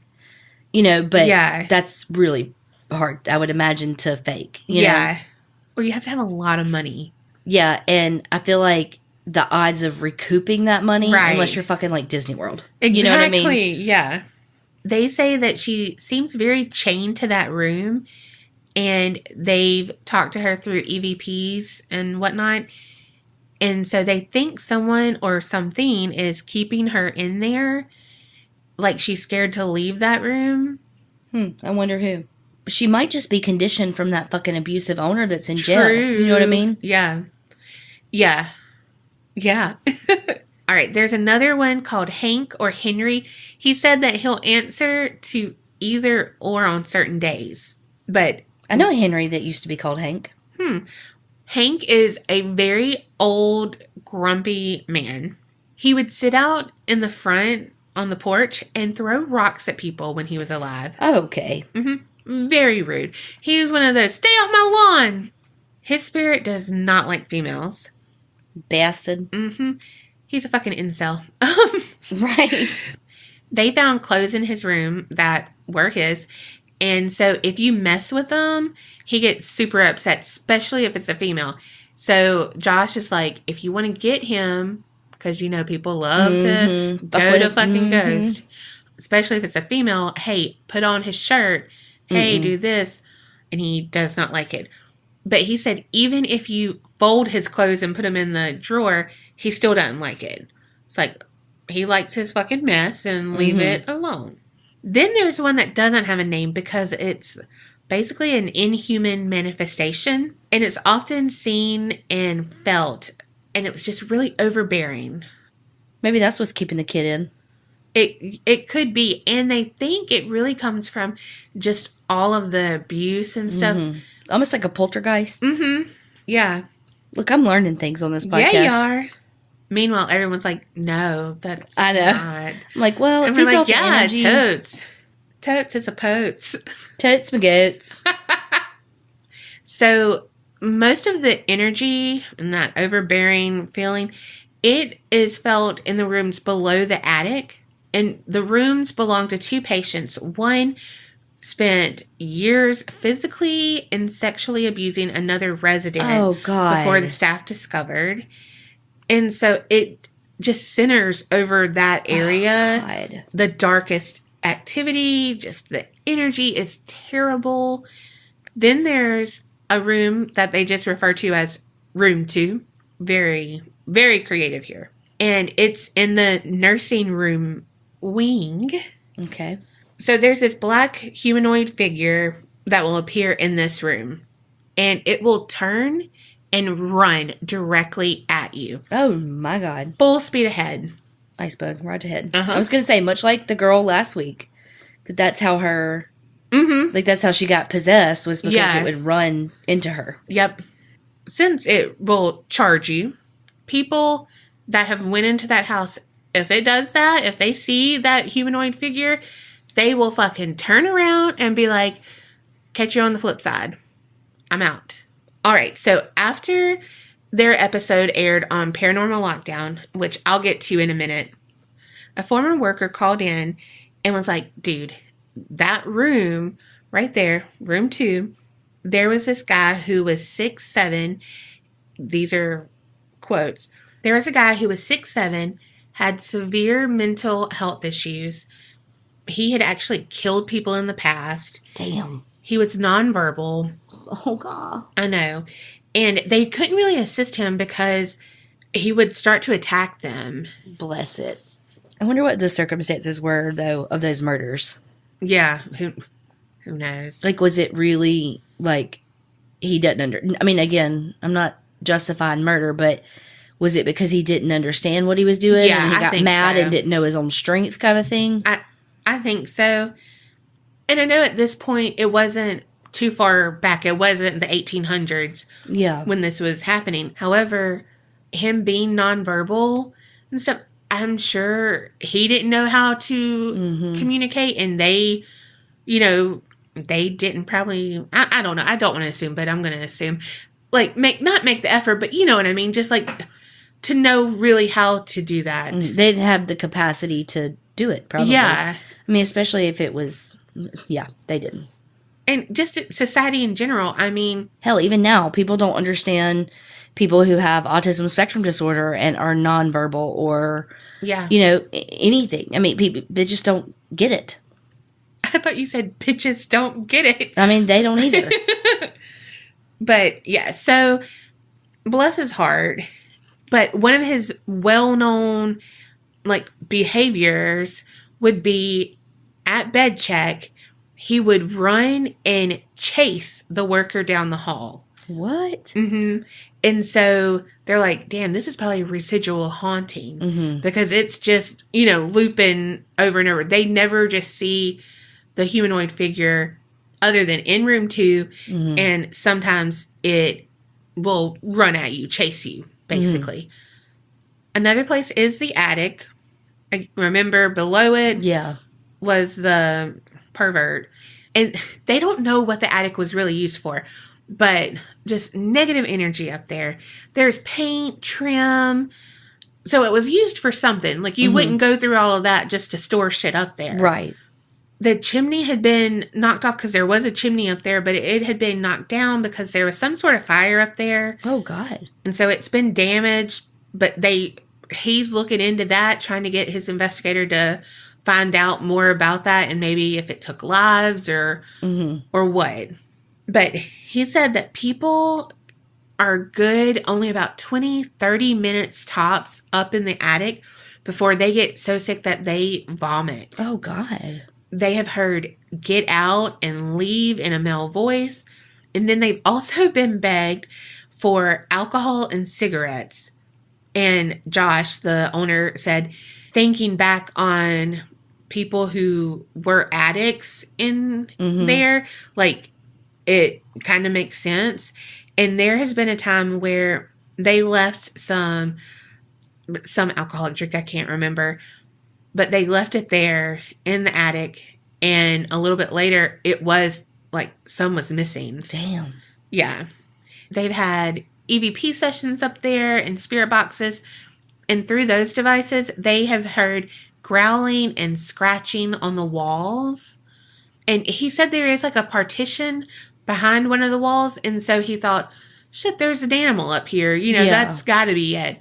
you know, but that's really hard, I would imagine, to fake. You know? Or you have to have a lot of money. Yeah, and I feel like the odds of recouping that money, unless you're fucking like Disney World. Exactly. You know what I mean? Yeah. They say that she seems very chained to that room, and they've talked to her through EVPs and whatnot. And so they think someone or something is keeping her in there. Like, she's scared to leave that room. I wonder who. She might just be conditioned from that fucking abusive owner that's in jail. You know what I mean? Yeah. Yeah. Yeah. All right. There's another one called Hank or Henry. He said that he'll answer to either or on certain days. But I know a Henry that used to be called Hank. Hank is a very old, grumpy man. He would sit out in the front on the porch and throw rocks at people when he was alive. Oh, okay. Very rude. He was one of those, stay off my lawn. His spirit does not like females. Bastard. He's a fucking incel. Right. They found clothes in his room that were his. And so if you mess with them, he gets super upset, especially if it's a female. So Josh is like, if you want to get him, because, you know, people love to go to fucking ghost, especially if it's a female, hey, put on his shirt. Hey, do this. And he does not like it. But he said even if you fold his clothes and put them in the drawer, he still doesn't like it. It's like, he likes his fucking mess and leave it alone. Then there's one that doesn't have a name because it's basically an inhuman manifestation. And it's often seen and felt. And it was just really overbearing. Maybe that's what's keeping the kid in. It could be. And they think it really comes from just all of the abuse and stuff. Almost like a poltergeist. Yeah. Look, I'm learning things on this podcast. Yeah, you are. Meanwhile, everyone's like, no, that's I know. not. I'm like, well, And if we're it's like, all for yeah, energy, totes. Totes, it's a potes. totes my goats. So most of the energy and that overbearing feeling, it is felt in the rooms below the attic. And the rooms belong to two patients. One spent years physically and sexually abusing another resident before the staff discovered. And so it just centers over that area. The darkest activity, just the energy is terrible. Then there's a room that they just refer to as room 2. Very, very creative here. And it's in the nursing room wing. Okay. So there's this black humanoid figure that will appear in this room. And it will turn and run directly at you. Oh, my God. Full speed ahead. Icebug, right ahead. I was going to say, much like the girl last week, that's how her, like, that's how she got possessed, was because it would run into her. Yep. Since it will charge you, people that have went into that house, if it does that, if they see that humanoid figure, they will fucking turn around and be like, catch you on the flip side. I'm out. All right. So after their episode aired on Paranormal Lockdown, which I'll get to in a minute, a former worker called in and was like, dude, that room right there, room 2, there was this guy who was 6'7". These are quotes. There was a guy who was 6'7", had severe mental health issues. He had actually killed people in the past. Damn. He was nonverbal. Oh, God. I know. And they couldn't really assist him because he would start to attack them. Bless it. I wonder what the circumstances were, though, of those murders. Yeah. Who knows? Like, was it really, like, he didn't I mean, again, I'm not justifying murder, but was it because he didn't understand what he was doing? Yeah, and he I got think mad so. and didn't know his own strength kind of thing? I think so. And I know at this point, it wasn't too far back. It wasn't the 1800s when this was happening. However, him being nonverbal and stuff, I'm sure he didn't know how to communicate. And they, they didn't probably, I don't know. I don't want to assume, but I'm going to assume, like, not make the effort, but you know what I mean? Just like to know really how to do that. They didn't have the capacity to do it, probably. Yeah. I mean, especially if it was, they didn't. And just society in general, I mean. Hell, even now, people don't understand people who have autism spectrum disorder and are nonverbal or, anything. I mean, people, they just don't get it. I thought you said bitches don't get it. I mean, they don't either. But, yeah, so, bless his heart. But one of his well-known, like, behaviors would be at bed check, he would run and chase the worker down the hall. What? Mm-hmm. And so they're like, damn, this is probably residual haunting because it's just, looping over and over. They never just see the humanoid figure other than in room 2. And sometimes it will run at you, chase you, basically. Another place is the attic. I remember below it was the pervert. And they don't know what the attic was really used for, but just negative energy up there. There's paint, trim. So it was used for something. Like you wouldn't go through all of that just to store shit up there. Right. The chimney had been knocked off because there was a chimney up there, but it had been knocked down because there was some sort of fire up there. Oh, God. And so it's been damaged, but he's looking into that, trying to get his investigator to find out more about that and maybe if it took lives or what. But he said that people are good only about 20, 30 minutes tops up in the attic before they get so sick that they vomit. Oh, God. They have heard get out and leave in a male voice. And then they've also been begged for alcohol and cigarettes. And Josh, the owner, said, thinking back on people who were addicts in there, like, it kind of makes sense. And there has been a time where they left some alcoholic drink, I can't remember, but they left it there in the attic. And a little bit later, it was like some was missing. Damn. Yeah. They've had EVP sessions up there and spirit boxes. And through those devices, they have heard growling and scratching on the walls. And he said there is like a partition behind one of the walls. And so he thought, shit, there's an animal up here. That's got to be it.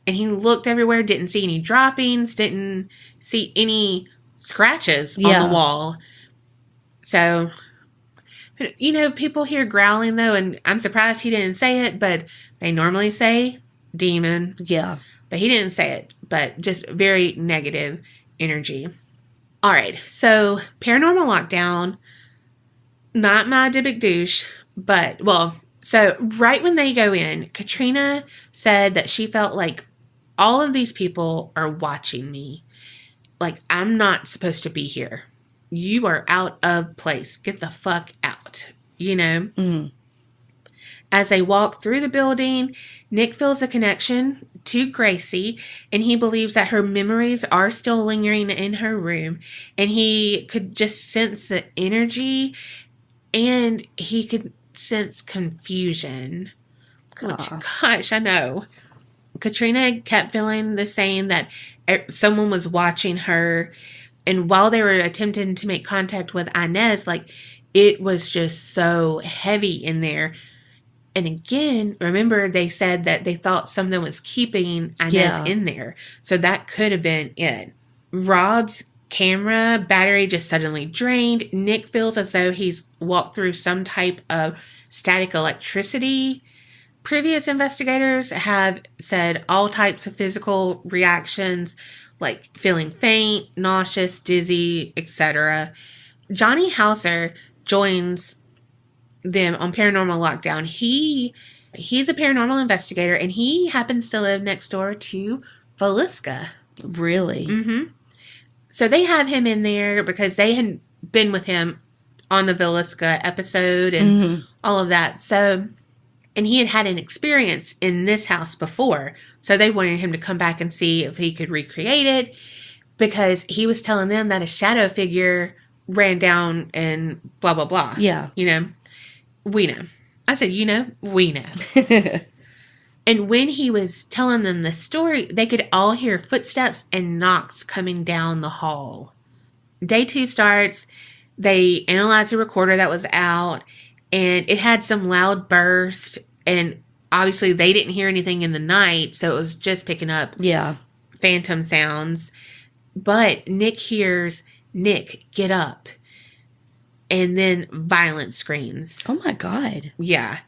And he looked everywhere, didn't see any droppings, didn't see any scratches on the wall. So, people hear growling, though, and I'm surprised he didn't say it, but they normally say demon. Yeah. But he didn't say it, but just very negative energy. All right, so Paranormal Lockdown, not my big douche, but, so right when they go in, Katrina said that she felt like all of these people are watching me. Like, I'm not supposed to be here. You are out of place. Get the fuck out, As they walk through the building, Nick feels a connection to Gracie, and he believes that her memories are still lingering in her room, and he could just sense the energy, and he could sense confusion. Which, gosh, I know. Katrina kept feeling the same, that someone was watching her, and while they were attempting to make contact with Inez, like, it was just so heavy in there. And again, remember they said that they thought something was keeping Inez in there. So that could have been it. Rob's camera battery just suddenly drained. Nick feels as though he's walked through some type of static electricity. Previous investigators have said all types of physical reactions, like feeling faint, nauseous, dizzy, etc. Johnny Hauser joins them on Paranormal Lockdown. He's a paranormal investigator, and he happens to live next door to Velisca. Really? Mm-hmm. So they have him in there because they had been with him on the Velisca episode and all of that. So, and he had an experience in this house before. So they wanted him to come back and see if he could recreate it, because he was telling them that a shadow figure ran down and blah, blah, blah. Yeah. You know? We know. I said, you know, we know. And when he was telling them the story, they could all hear footsteps and knocks coming down the hall. Day 2 starts. They analyzed the recorder that was out, and it had some loud burst. And obviously they didn't hear anything in the night, so it was just picking up phantom sounds. But Nick hears, "Nick, get up." And then violent screams. Oh my God. Yeah.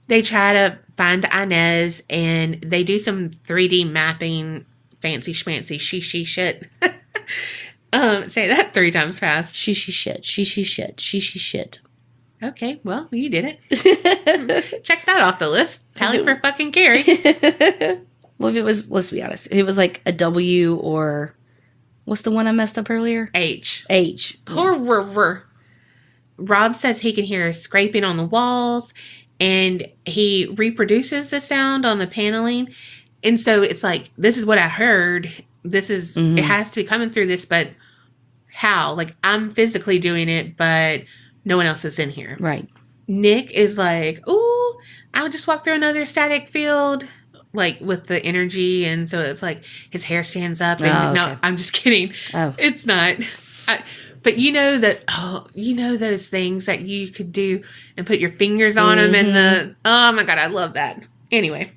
They try to find Inez, and they do some 3D mapping, fancy schmancy she shit. Say that 3 times fast. She shit. She shit. Okay, well, you did it. Check that off the list. Tally for fucking Kerri. Well, if it was, let's be honest, if it was like a W, or what's the one I messed up earlier? H. Horror. Rob says he can hear scraping on the walls, and he reproduces the sound on the paneling. And so it's like, this is what I heard. This is, it has to be coming through this, but how? Like, I'm physically doing it, but no one else is in here. Right. Nick is like, ooh, I'll just walk through another static field, like with the energy. And so it's like his hair stands up. And no, I'm just kidding. Oh. It's not. But you know that, you know those things that you could do and put your fingers on them, and oh my God, I love that. Anyway,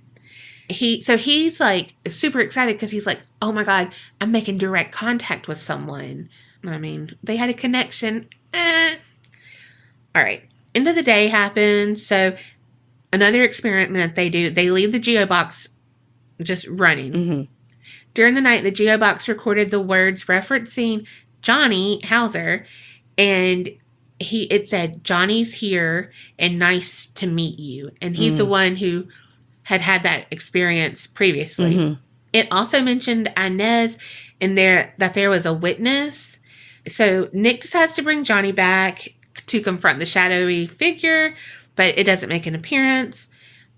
he's like super excited because he's like, oh my God, I'm making direct contact with someone. I mean, they had a connection. All right. End of the day happens. So another experiment they do, they leave the geobox just running. During the night, the geobox recorded the words referencing Johnny Hauser, and it said, "Johnny's here and nice to meet you." And he's the one who had that experience previously. It also mentioned Inez in there, that there was a witness. So Nick decides to bring Johnny back to confront the shadowy figure, but it doesn't make an appearance.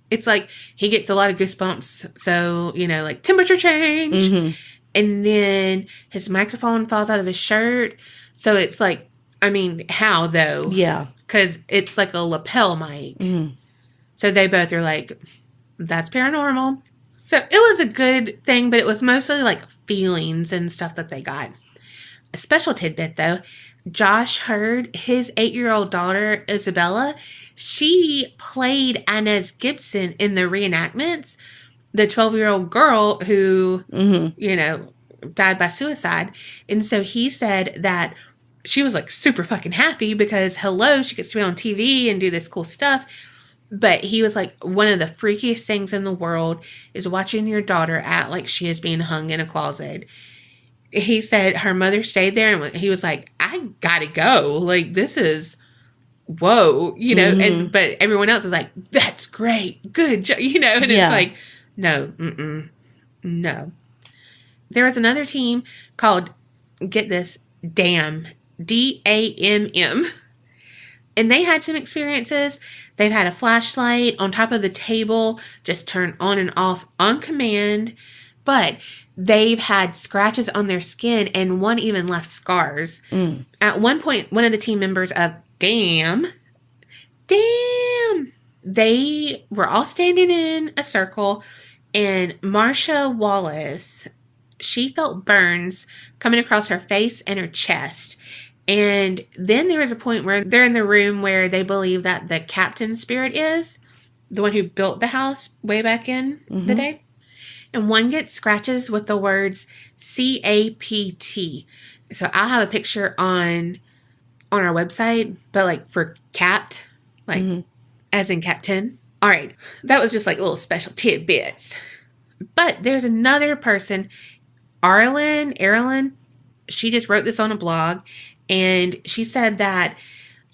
It's like he gets a lot of goosebumps. So, you know, like temperature change. And then his microphone falls out of his shirt. So it's like, I mean, how though? Yeah. Because it's like a lapel mic. So they both are like, that's paranormal. So it was a good thing, but it was mostly like feelings and stuff that they got. A special tidbit though, Josh heard his 8-year-old daughter, Isabella, she played Inez Gibson in the reenactments. The 12-year-old girl who, you know, died by suicide. And so he said that she was like super fucking happy because, hello, she gets to be on TV and do this cool stuff. But he was like, one of the freakiest things in the world is watching your daughter act like she is being hung in a closet. He said her mother stayed there, and he was like, I gotta go. Like, this is, whoa, you know, and but everyone else is like, that's great. Good job, you know, and it's like, no, no. There was another team called, get this, DAMM, DAMM. And they had some experiences. They've had a flashlight on top of the table, just turn on and off on command. But they've had scratches on their skin, and one even left scars. At one point, one of the team members of Damn, they were all standing in a circle, and Marsha Wallace, she felt burns coming across her face and her chest. And then there was a point where they're in the room where they believe that the captain spirit is, the one who built the house way back in the day. And one gets scratches with the words CAPT. So I'll have a picture on our website, but like for capped, like as in captain. All right. That was just like little special tidbits. But there's another person, Arlen. She just wrote this on a blog, and she said that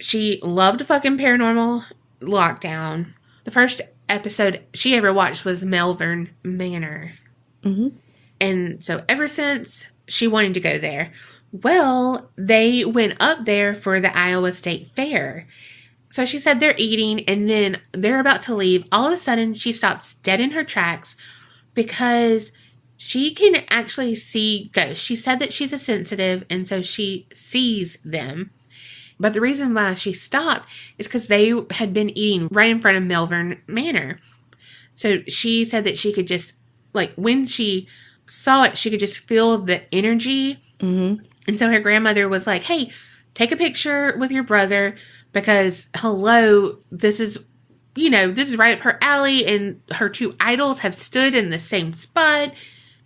she loved fucking Paranormal Lockdown. The first episode she ever watched was Malvern Manor. And so ever since, she wanted to go there. Well, they went up there for the Iowa State Fair. So she said they're eating, and then they're about to leave. All of a sudden, she stops dead in her tracks because she can actually see ghosts. She said that she's a sensitive, and so she sees them. But the reason why she stopped is because they had been eating right in front of Malvern Manor. So she said that she could just, like, when she saw it, she could just feel the energy. And so her grandmother was like, hey, take a picture with your brother because, hello, this is right up her alley, and her two idols have stood in the same spot.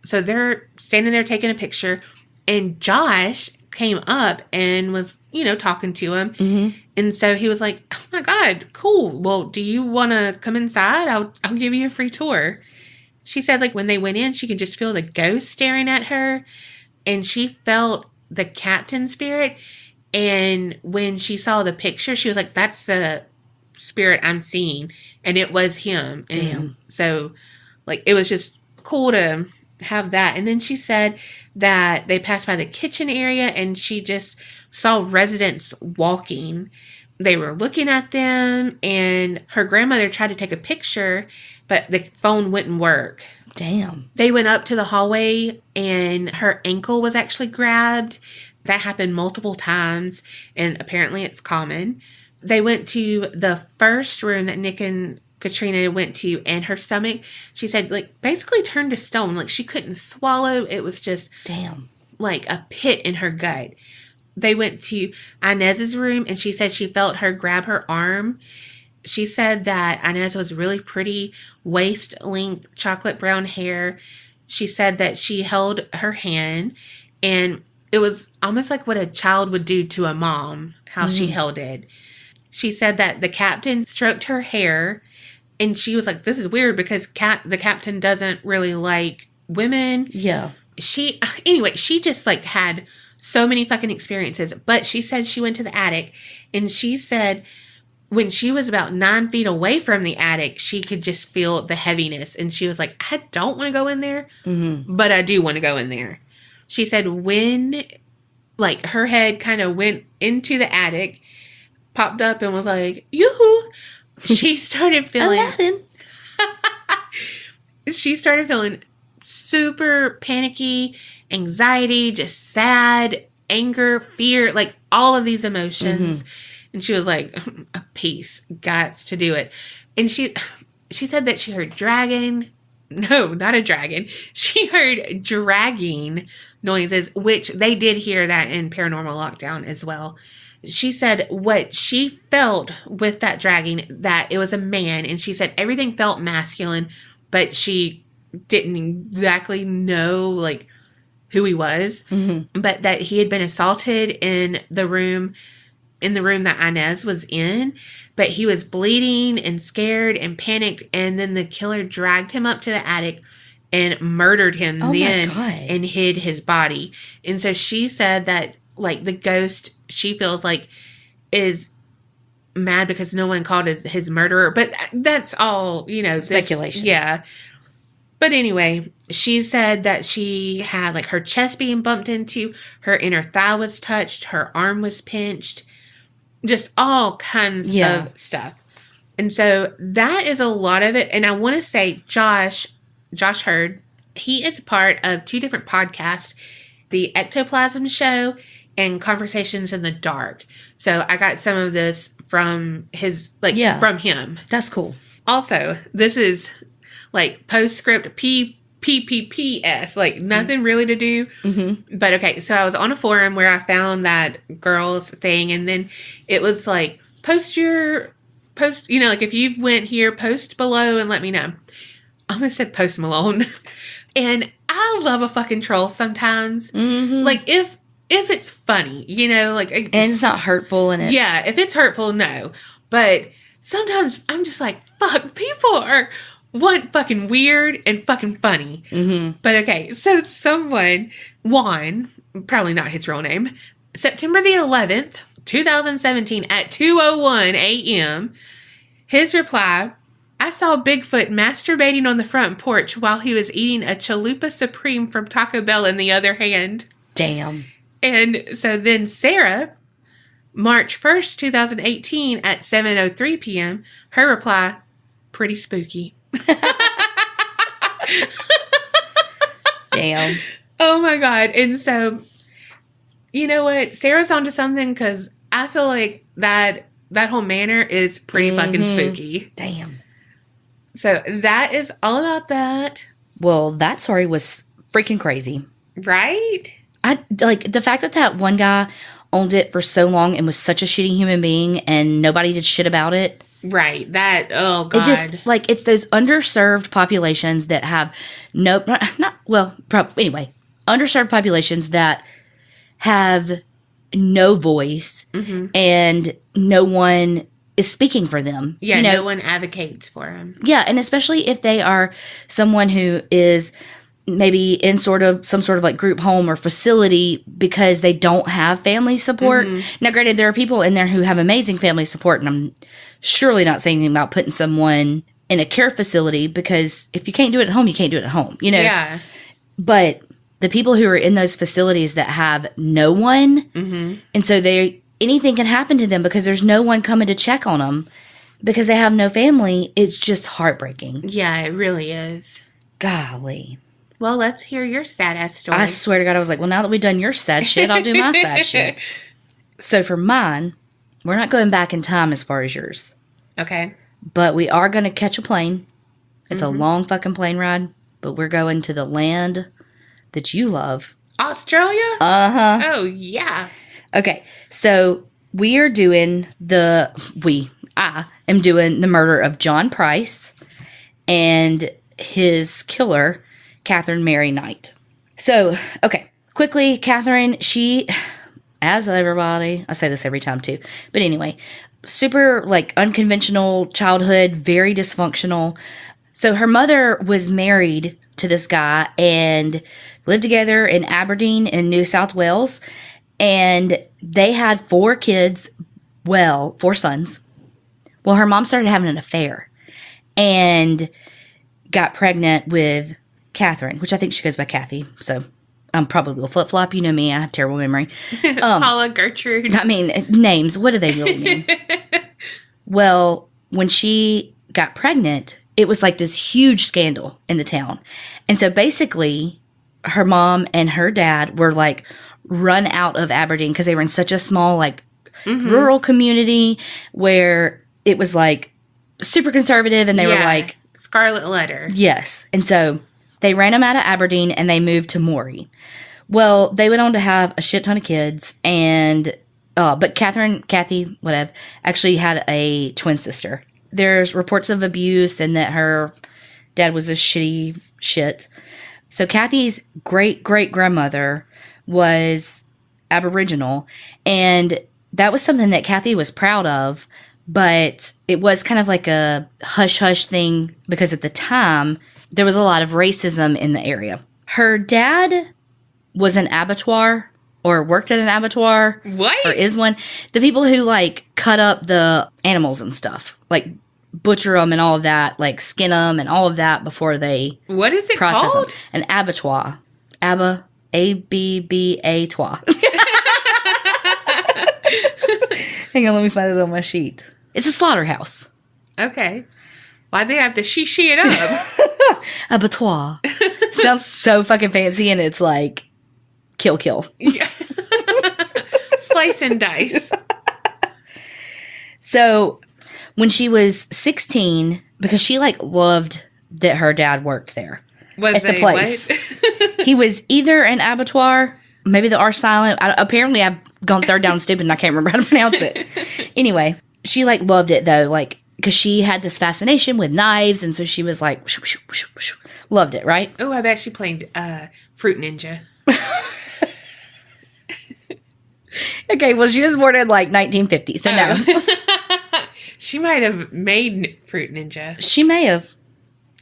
So they're standing there taking a picture, and Josh came up and was, talking to him. And so he was like, oh my God, cool. Well, do you want to come inside? I'll give you a free tour. She said, like, when they went in, she could just feel the ghost staring at her, and she felt the captain spirit. And when she saw the picture, she was like, that's the spirit I'm seeing. And it was him. And so, like, it was just cool to have that. And then she said that they passed by the kitchen area, and she just saw residents walking. They were looking at them, and her grandmother tried to take a picture, but the phone wouldn't work. Damn. They went up to the hallway, and her ankle was actually grabbed. That happened multiple times, and apparently it's common. They went to the first room that Nick and Katrina went to, and her stomach, she said, like, basically turned to stone. Like, she couldn't swallow. It was just, damn, like a pit in her gut. They went to Inez's room, and she said she felt her grab her arm. She said that Inez was really pretty, waist-length, chocolate brown hair. She said that she held her hand, and it was almost like what a child would do to a mom, how she held it. She said that the captain stroked her hair, and she was like, this is weird because the captain doesn't really like women. Yeah. She just, like, had so many fucking experiences. But she said she went to the attic, and she said when she was about 9 feet away from the attic, she could just feel the heaviness. And she was like, I don't want to go in there, but I do want to go in there. She said when, like, her head kind of went into the attic, popped up and was like, yoo-hoo, she started feeling... Aladdin. She started feeling super panicky, anxiety, just sad, anger, fear, like all of these emotions. And she was like, a piece, gots to do it. And she said that she heard dragging. No, not a dragon. She heard dragging noises, which they did hear that in Paranormal Lockdown as well. She said what she felt with that dragging, that it was a man. And she said everything felt masculine, but she didn't exactly know, like, who he was. But that he had been assaulted in the room that Inez was in. But he was bleeding and scared and panicked. And then the killer dragged him up to the attic and murdered him and hid his body. And so she said that, like, the ghost, she feels like, is mad because no one called his murderer. But that's all, speculation. Yeah. But anyway, she said that she had, like, her chest being bumped into, her inner thigh was touched, her arm was pinched. just all kinds of stuff. And so that is a lot of it. And I want to say Josh Hurd, he is part of 2 different podcasts, the Ectoplasm Show and Conversations in the Dark. So I got some of this from his, from him. That's cool. Also, this is like postscript EP56, like nothing really to do. Mm-hmm. But okay, so I was on a forum where I found that girls thing, and then it was like, post, like if you've went here, post below and let me know. I almost said Post Malone. And I love a fucking troll sometimes. Mm-hmm. Like if it's funny, like. And it's not hurtful in it. Yeah, if it's hurtful, no. But sometimes I'm just like, fuck, people are fucking weird and fucking funny. Mm-hmm. But okay, so Juan, probably not his real name, September the 11th, 2017 at 2:01 a.m., his reply, I saw Bigfoot masturbating on the front porch while he was eating a Chalupa Supreme from Taco Bell in the other hand. Damn. And so then Sarah, March 1st, 2018 at 7:03 p.m., her reply, pretty spooky. Damn. Oh my God. And so, you know what? Sarah's onto something, because I feel like that whole manor is pretty fucking spooky. Damn. So that is all about that. Well, that story was freaking crazy. Right? I like the fact that one guy owned it for so long and was such a shitty human being and nobody did shit about it. Right. That, oh God. It just, like, it's those underserved populations that have underserved populations that have no voice and no one is speaking for them. Yeah, no one advocates for them. Yeah, and especially if they are someone who is maybe in some sort of like group home or facility because they don't have family support. Now, granted, there are people in there who have amazing family support, and I'm surely not saying anything about putting someone in a care facility, because if you can't do it at home, you can't do it at home, Yeah. But the people who are in those facilities that have no one, and so anything can happen to them because there's no one coming to check on them because they have no family, it's just heartbreaking. Yeah, it really is. Golly. Well, let's hear your sad-ass story. I swear to God, I was like, well, now that we've done your sad shit, I'll do my sad shit. So for mine, we're not going back in time as far as yours. Okay. But we are going to catch a plane. It's a long fucking plane ride, but we're going to the land that you love. Australia? Uh-huh. Oh, yeah. Okay, so I am doing the murder of John Price and his killer, Catherine Mary Knight. So, okay, quickly, Catherine, she, as everybody, I say this every time too, but anyway, super, like, unconventional childhood, very dysfunctional. So her mother was married to this guy and lived together in Aberdeen in New South Wales, and they had 4 kids, 4 sons. Well, her mom started having an affair and got pregnant with Catherine, which I think she goes by Kathy, so I'm probably a flip-flop. You know me, I have terrible memory. Paula Gertrude. I mean, names, what do they really mean? Well, when she got pregnant, it was like this huge scandal in the town. And so basically, her mom and her dad were like run out of Aberdeen because they were in such a small, like, rural community where it was like super conservative, and they were like Scarlet Letter. Yes. And so they ran them out of Aberdeen and they moved to Moree. Well, they went on to have a shit ton of kids, and but Kathy, whatever, actually had a twin sister. There's reports of abuse and that her dad was a shitty shit. So Kathy's great-great-grandmother was Aboriginal, and that was something that Kathy was proud of, but it was kind of like a hush-hush thing because at the time, there was a lot of racism in the area. Her dad was an abattoir, or worked at an abattoir. What? Or is one. The people who, like, cut up the animals and stuff. Like, butcher them and all of that. Like, skin them and all of that before they What is it process called? them. An abattoir. A-B-B-A-toir. Hang on, let me find it on my sheet. It's a slaughterhouse. Okay. Why'd they have to she it up? Abattoir. Sounds so fucking fancy, and it's like kill. Yeah. Slice and dice. So when she was 16, because she like loved that her dad worked there Was at the they place. what? He was either an abattoir, maybe the R silent. Apparently, I've gone third down stupid and I can't remember how to pronounce it. Anyway, she like loved it though, like because she had this fascination with knives, and so she was like, loved it, right? Oh, I bet she played Fruit Ninja. Okay, well, she was born in like 1950, so no. She might have made Fruit Ninja. She may have.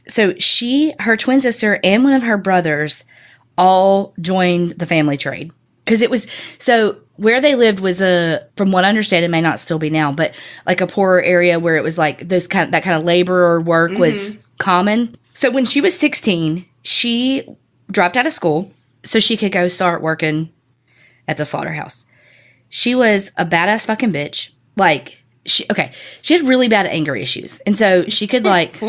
So her twin sister, and one of her brothers all joined the family trade. Because it was, so where they lived was from what I understand, it may not still be now, but like a poorer area where it was like that kind of labor or work was common. So when she was 16, she dropped out of school so she could go start working at the slaughterhouse. She was a badass fucking bitch. Like, she had really bad anger issues. And so she could like...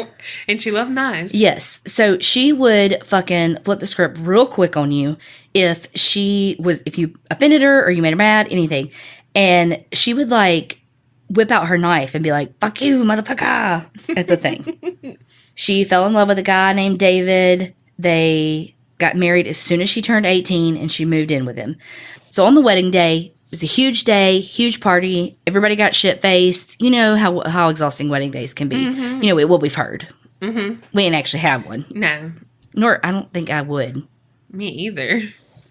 And she loved knives. Yes. So she would fucking flip the script real quick on you if you offended her or you made her mad, anything. And she would like whip out her knife and be like, fuck you, motherfucker. That's the thing. She fell in love with a guy named David. They got married as soon as she turned 18 and she moved in with him. So on the wedding day, it was a huge day, huge party. Everybody got shit-faced. You know how exhausting wedding days can be. Mm-hmm. You know, what we've heard. Mm-hmm. We didn't actually have one. No. Nor, I don't think I would. Me either.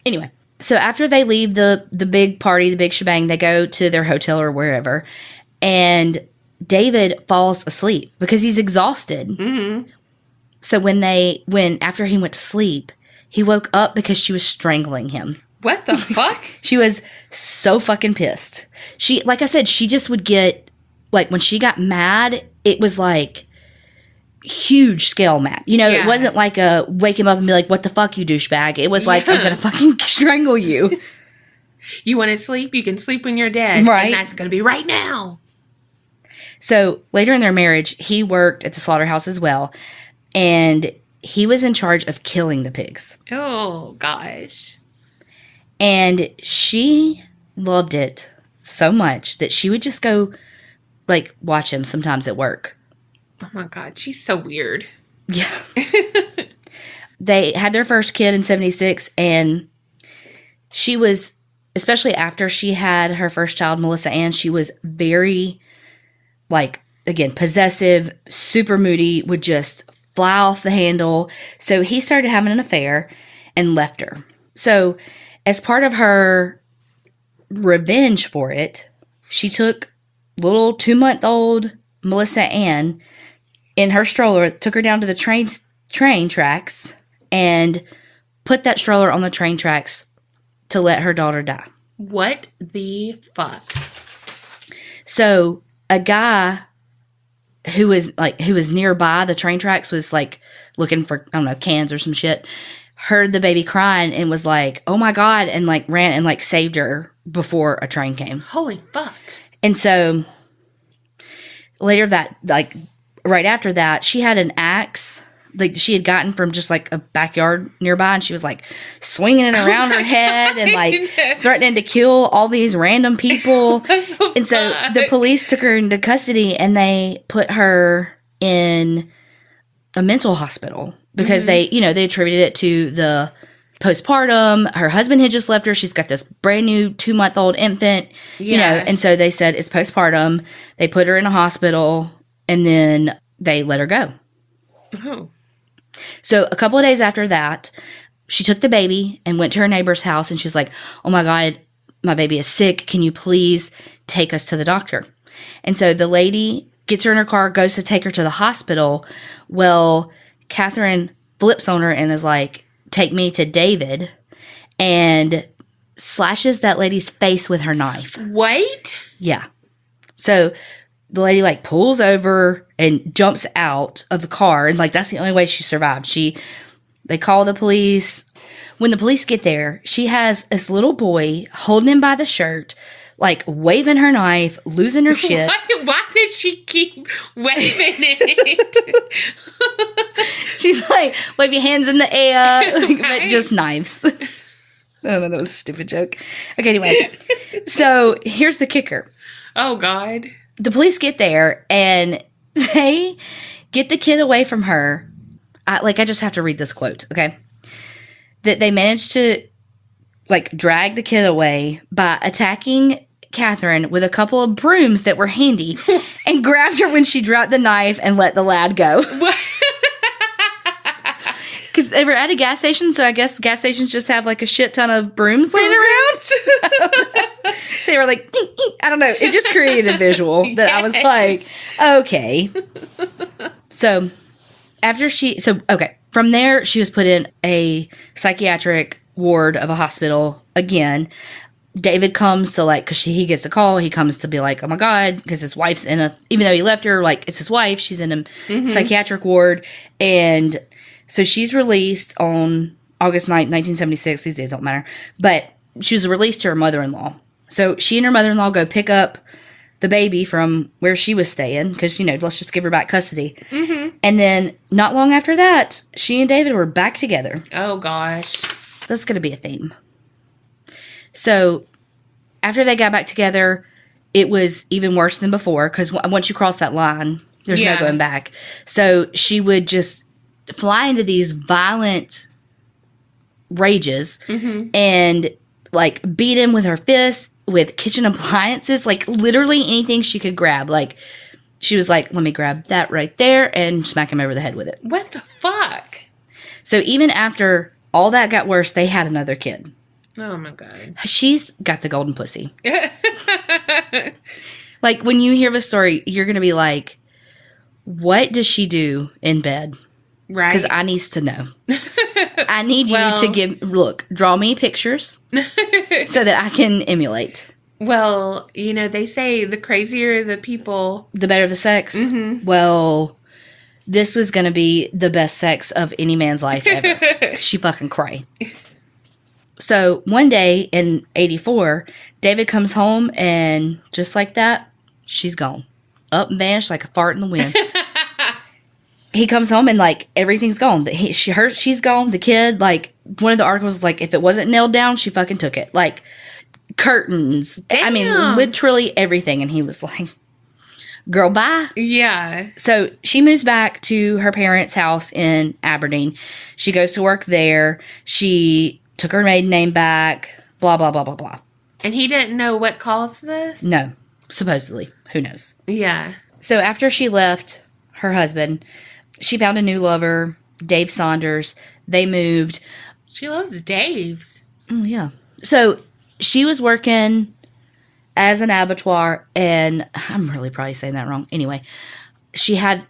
Anyway, so after they leave the big party, the big shebang, they go to their hotel or wherever. And David falls asleep because he's exhausted. Mm-hmm. So after he went to sleep, he woke up because she was strangling him. What the fuck? She was so fucking pissed. She, like I said, she just would get, like, when she got mad, it was like huge scale mad. You know, It wasn't like a wake him up and be like, what the fuck, you douchebag? It was like, I'm going to fucking strangle you. You want to sleep? You can sleep when you're dead. Right. And that's going to be right now. So later in their marriage, he worked at the slaughterhouse as well. And he was in charge of killing the pigs. Oh, gosh. And she loved it so much that she would just go, like, watch him sometimes at work. Oh, my God. She's so weird. Yeah. They had their first kid in 1976, and she was, especially after she had her first child, Melissa Ann, she was very, like, again, possessive, super moody, would just fly off the handle. So he started having an affair and left her. So as part of her revenge for it, she took little 2-month-old Melissa Ann in her stroller, took her down to the train tracks, and put that stroller on the train tracks to let her daughter die. What the fuck? So a guy who was nearby the train tracks was like looking for, I don't know, cans or some shit, heard the baby crying and was like, oh my God, and like ran and like saved her before a train came. Holy fuck. And so later that, like right after that, she had an axe like she had gotten from just like a backyard nearby, and she was like swinging it around her head and like threatening to kill all these random people. And so the police took her into custody and they put her in a mental hospital because they attributed it to the postpartum. Her husband had just left her. She's got this brand new 2-month-old infant, and so they said it's postpartum. They put her in a hospital and then they let her go. Oh. So a couple of days after that, she took the baby and went to her neighbor's house, and she was like, oh my God, my baby is sick. Can you please take us to the doctor? And so the lady gets her in her car, goes to take her to the hospital. Well, Catherine flips on her and is like, take me to David, and slashes that lady's face with her knife. What? Yeah. So the lady like pulls over and jumps out of the car, and like that's the only way she survived. They call the police. When the police get there, she has this little boy holding him by the shirt, like waving her knife, losing her shit. Why did she keep waving it? She's like, wave your hands in the air, but just knives. I don't know, that was a stupid joke. Okay, anyway. So here's the kicker. Oh, God. The police get there and they get the kid away from her. I just have to read this quote, okay? That they managed to, like, drag the kid away by attacking Catherine with a couple of brooms that were handy and grabbed her when she dropped the knife and let the lad go. Because they were at a gas station, so I guess gas stations just have, like, a shit ton of brooms laying around. So they were like, I don't know. It just created a visual that I was like, okay. So, from there, she was put in a psychiatric ward of a hospital again. David comes to, like, because he gets a call, he comes to be like, oh my God, because his wife's even though he left her, like, it's his wife, she's in a psychiatric ward. And so she's released on August 9th, 1976. These days don't matter. But she was released to her mother-in-law. So she and her mother-in-law go pick up the baby from where she was staying because, let's just give her back custody. Mm-hmm. And then not long after that, she and David were back together. Oh, gosh. That's going to be a theme. So after they got back together, it was even worse than before because once you cross that line, there's no going back. So she would just fly into these violent rages and, like, beat him with her fists, with kitchen appliances, like, literally anything she could grab. Like, she was like, let me grab that right there and smack him over the head with it. What the fuck? So even after all that got worse, they had another kid. Oh, my God. She's got the golden pussy. Like, when you hear the story, you're going to be like, what does she do in bed? Right. Because I needs to know. I need you to draw me pictures so that I can emulate. Well, they say the crazier the people, the better the sex. Mm-hmm. Well, this was going to be the best sex of any man's life ever. She fucking cray. So one day in 84, David comes home and just like that, she's gone. Up and vanished like a fart in the wind. He comes home and, like, everything's gone. She's gone. The kid, like, one of the articles was like, if it wasn't nailed down, she fucking took it. Like, curtains. Damn. I mean, literally everything. And he was like, girl, bye. Yeah. So she moves back to her parents' house in Aberdeen. She goes to work there. She took her maiden name back. Blah, blah, blah, blah, blah. And he didn't know what caused this? No. Supposedly. Who knows? Yeah. So after she left her husband, she found a new lover, Dave Saunders. They moved. She loves Dave's. Oh, yeah. So she was working as an abattoir, and I'm really probably saying that wrong. Anyway, she had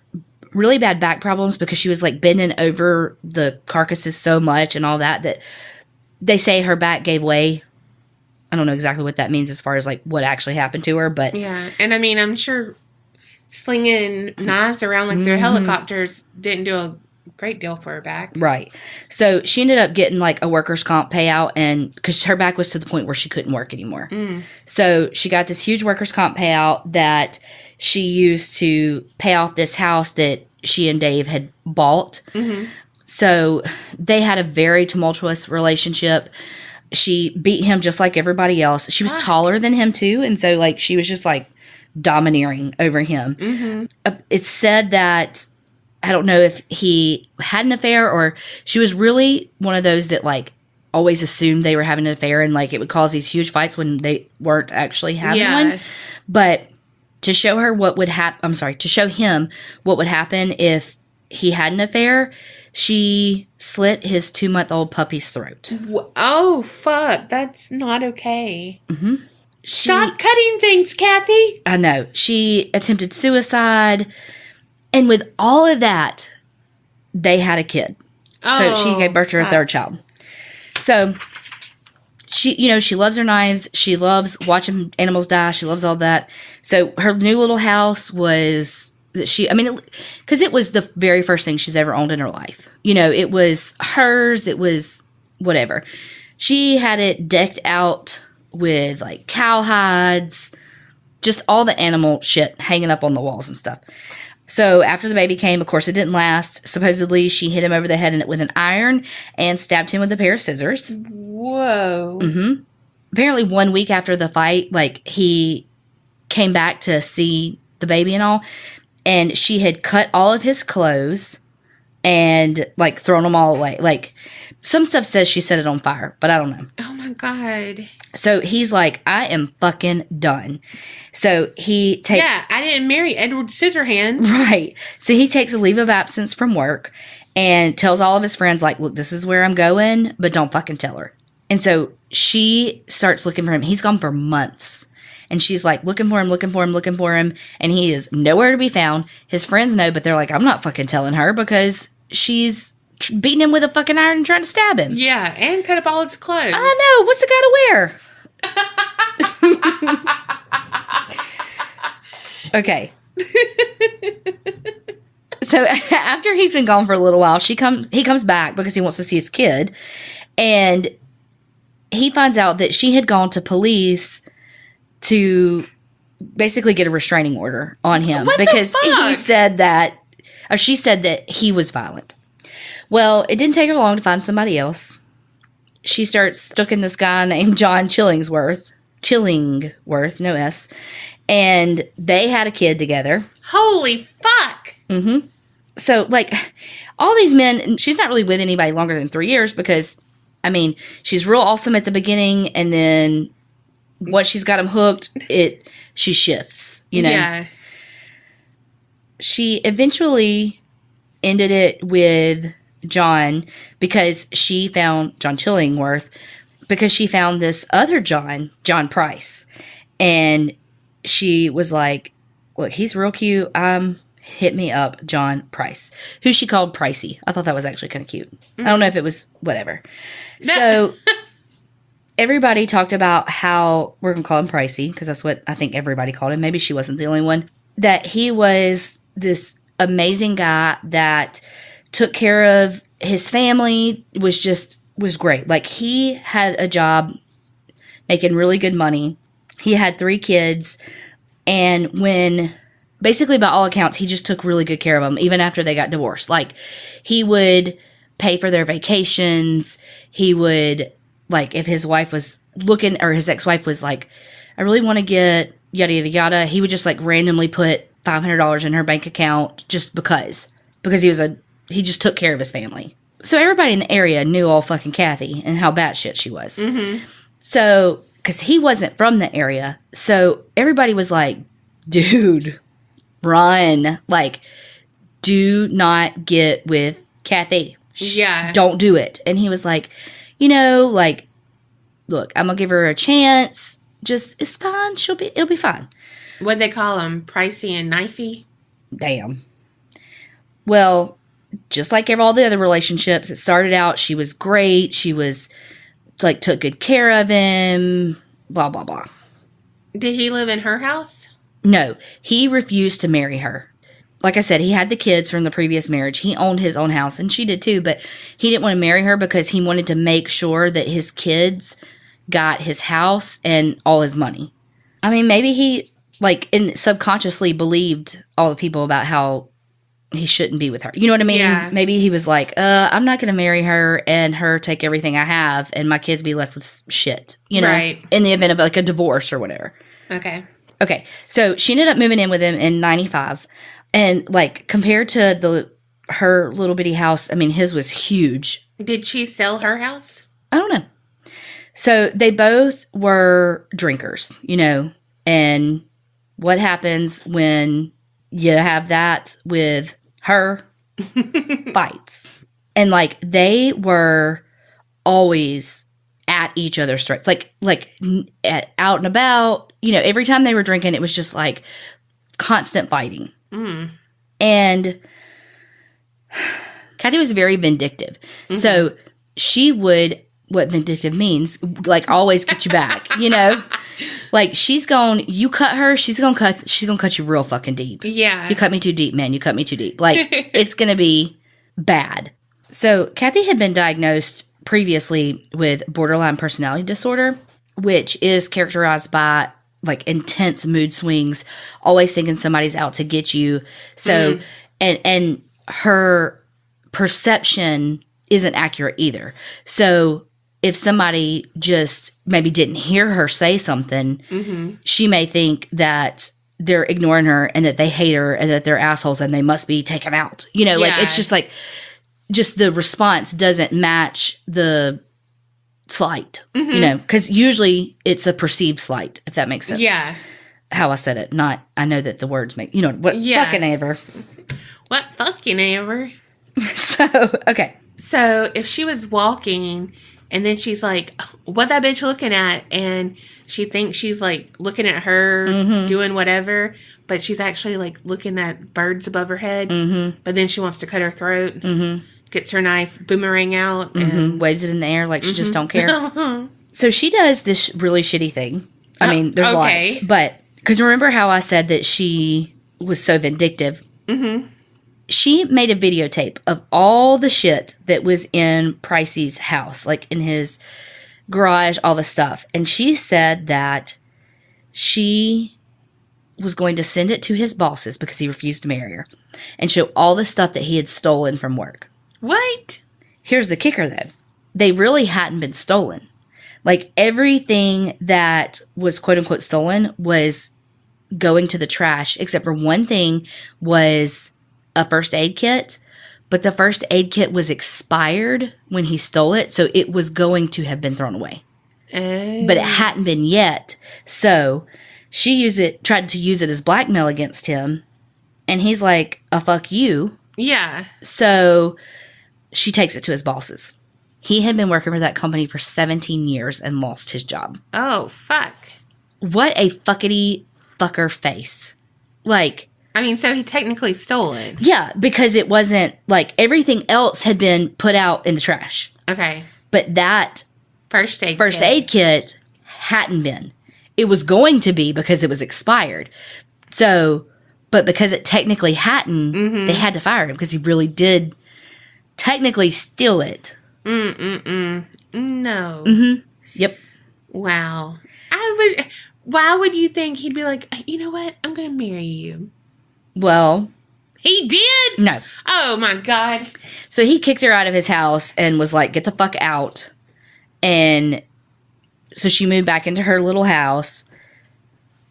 really bad back problems because she was, like, bending over the carcasses so much and all that they say her back gave way. I don't know exactly what that means as far as, like, what actually happened to her, but... Yeah, and I mean, I'm sure slinging knives around like their helicopters didn't do a great deal for her back. Right. So she ended up getting, like, a workers' comp payout, and because her back was to the point where she couldn't work anymore. So she got this huge workers' comp payout that she used to pay off this house that she and Dave had bought. So they had a very tumultuous relationship. She beat him just like everybody else. She was taller than him, too, and so, like, she was just, like, domineering over him. It's said that, I don't know if he had an affair or she was really one of those that, like, always assumed they were having an affair and, like, it would cause these huge fights when they weren't actually having one. But to show her what would happen, to show him what would happen if he had an affair, she slit his 2-month-old puppy's throat. Oh, fuck. That's not okay. Stop cutting things, Kathy. I know. She attempted suicide. And with all of that, they had a kid. So she gave birth to her third child. So she loves her knives. She loves watching animals die. She loves all that. So her new little house was because it was the very first thing she's ever owned in her life. It was hers. It was whatever. She had it decked out with like cow hides, just all the animal shit hanging up on the walls and stuff. So after the baby came, of course, it didn't last. Supposedly, she hit him over the head with an iron and stabbed him with a pair of scissors. Whoa. Mm-hmm. Apparently, 1 week after the fight, like, he came back to see the baby and all, and she had cut all of his clothes and, like, thrown them all away. Like, some stuff says she set it on fire, but I don't know. Oh, my God. So he's like, I am fucking done. So he takes... Yeah, I didn't marry Edward Scissorhands. Right. So he takes a leave of absence from work and tells all of his friends, like, look, this is where I'm going, but don't fucking tell her. And so she starts looking for him. He's gone for months. And she's like, looking for him. And he is nowhere to be found. His friends know, but they're like, I'm not fucking telling her because she's beating him with a fucking iron and trying to stab him. Yeah, and cut up all his clothes. I know. What's the guy to wear? Okay. So after he's been gone for a little while, he comes back because he wants to see his kid. And he finds out that she had gone to police to basically get a restraining order on him because she said that he was violent. Well, it didn't take her long to find somebody else. She starts stalking this guy named John Chillingworth, no S, and they had a kid together. Holy fuck! Mm-hmm. So, like, all these men, she's not really with anybody longer than 3 years because, I mean, she's real awesome at the beginning, and then once she's got him hooked, she shifts, you know? Yeah. She eventually ended it with John because she found John Chillingworth because she found this other John Price. And she was like, look, he's real cute. Hit me up, John Price, who she called Pricey. I thought that was actually kind of cute. I don't know if it was whatever. So everybody talked about how, we're going to call him Pricey because that's what I think everybody called him. Maybe she wasn't the only one. That he was this amazing guy that took care of his family, was great. Like, he had a job making really good money. He had 3 kids. And basically, by all accounts, he just took really good care of them, even after they got divorced. Like, he would pay for their vacations. He would, like, if his wife was looking, or his ex-wife was like, I really want to get yada, yada, yada, he would just, like, randomly put $500 in her bank account just because he just took care of his family. So everybody in the area knew all fucking Kathy and how batshit she was. Mm-hmm. So, because he wasn't from the area, so everybody was like, dude, run. Like, do not get with Kathy. Yeah. Don't do it. And he was like, like, look, I'm going to give her a chance. Just, it's fine. It'll be fine. What'd they call him? Pricey and Knifey? Damn. Well, just like all the other relationships, it started out, she was great. She was, like, took good care of him, blah, blah, blah. Did he live in her house? No, he refused to marry her. Like I said, he had the kids from the previous marriage. He owned his own house, and she did too, but he didn't want to marry her because he wanted to make sure that his kids got his house and all his money. I mean, maybe he, like, subconsciously believed all the people about how he shouldn't be with her. You know what I mean? Yeah. Maybe he was like, I'm not going to marry her and her take everything I have and my kids be left with shit, right. In the event of, like, a divorce or whatever. Okay, so she ended up moving in with him in 95. And, like, compared to her little bitty house, I mean, his was huge. Did she sell her house? I don't know. So they both were drinkers, and what happens when you have that with her? Fights. And, like, they were always at each other's throats. Like out and about, every time they were drinking, it was just, like, constant fighting. Mm. And Kathy was very vindictive. Mm-hmm. So she would, what vindictive means, like, always get you back, Like, you cut her, she's gonna cut you real fucking deep. Yeah. You cut me too deep, man. You cut me too deep. Like, it's gonna be bad. So Kathy had been diagnosed previously with borderline personality disorder. which is characterized by like intense mood swings, always thinking somebody's out to get you. So, and her perception isn't accurate either. So if somebody just maybe didn't hear her say something, she may think that they're ignoring her and that they hate her and that they're assholes and they must be taken out. You know, like it's just like, just the response doesn't match the slight, you know, because usually it's a perceived slight, if that makes sense. Yeah. How I said it, not, I know that the words make, you know, what fucking ever. What fucking ever. So, okay. So if she was walking and then she's like, what that bitch looking at? And she thinks she's like looking at her doing whatever, but she's actually like looking at birds above her head. But then she wants to cut her throat. Gets her knife, boomerang out, and waves it in the air like she just don't care. So she does this really shitty thing. I mean, there's lots. But, because remember how I said that she was so vindictive? She made a videotape of all the shit that was in Pricey's house, like in his garage, all the stuff. And she said that she was going to send it to his bosses because he refused to marry her and show all the stuff that he had stolen from work. What? Here's the kicker, though. They really hadn't been stolen. Like, everything that was quote-unquote stolen was going to the trash, except for one thing was a first aid kit. But the first aid kit was expired when he stole it, so it was going to have been thrown away. But it hadn't been yet. So she tried to use it as blackmail against him, and he's like, fuck you. Yeah. So she takes it to his bosses. He had been working for that company for 17 years and lost his job. Oh, fuck. What a fuckity fucker face. Like, I mean, so he technically stole it. Yeah, because it wasn't, like, everything else had been put out in the trash. Okay. But that first aid kit hadn't been. It was going to be because it was expired. So, but because it technically hadn't, they had to fire him because he really did technically steal it. No. Yep. Wow. Why would you think he'd be like, you know what? I'm going to marry you. Well. He did? No. Oh, my God. So he kicked her out of his house and was like, get the fuck out. And so she moved back into her little house.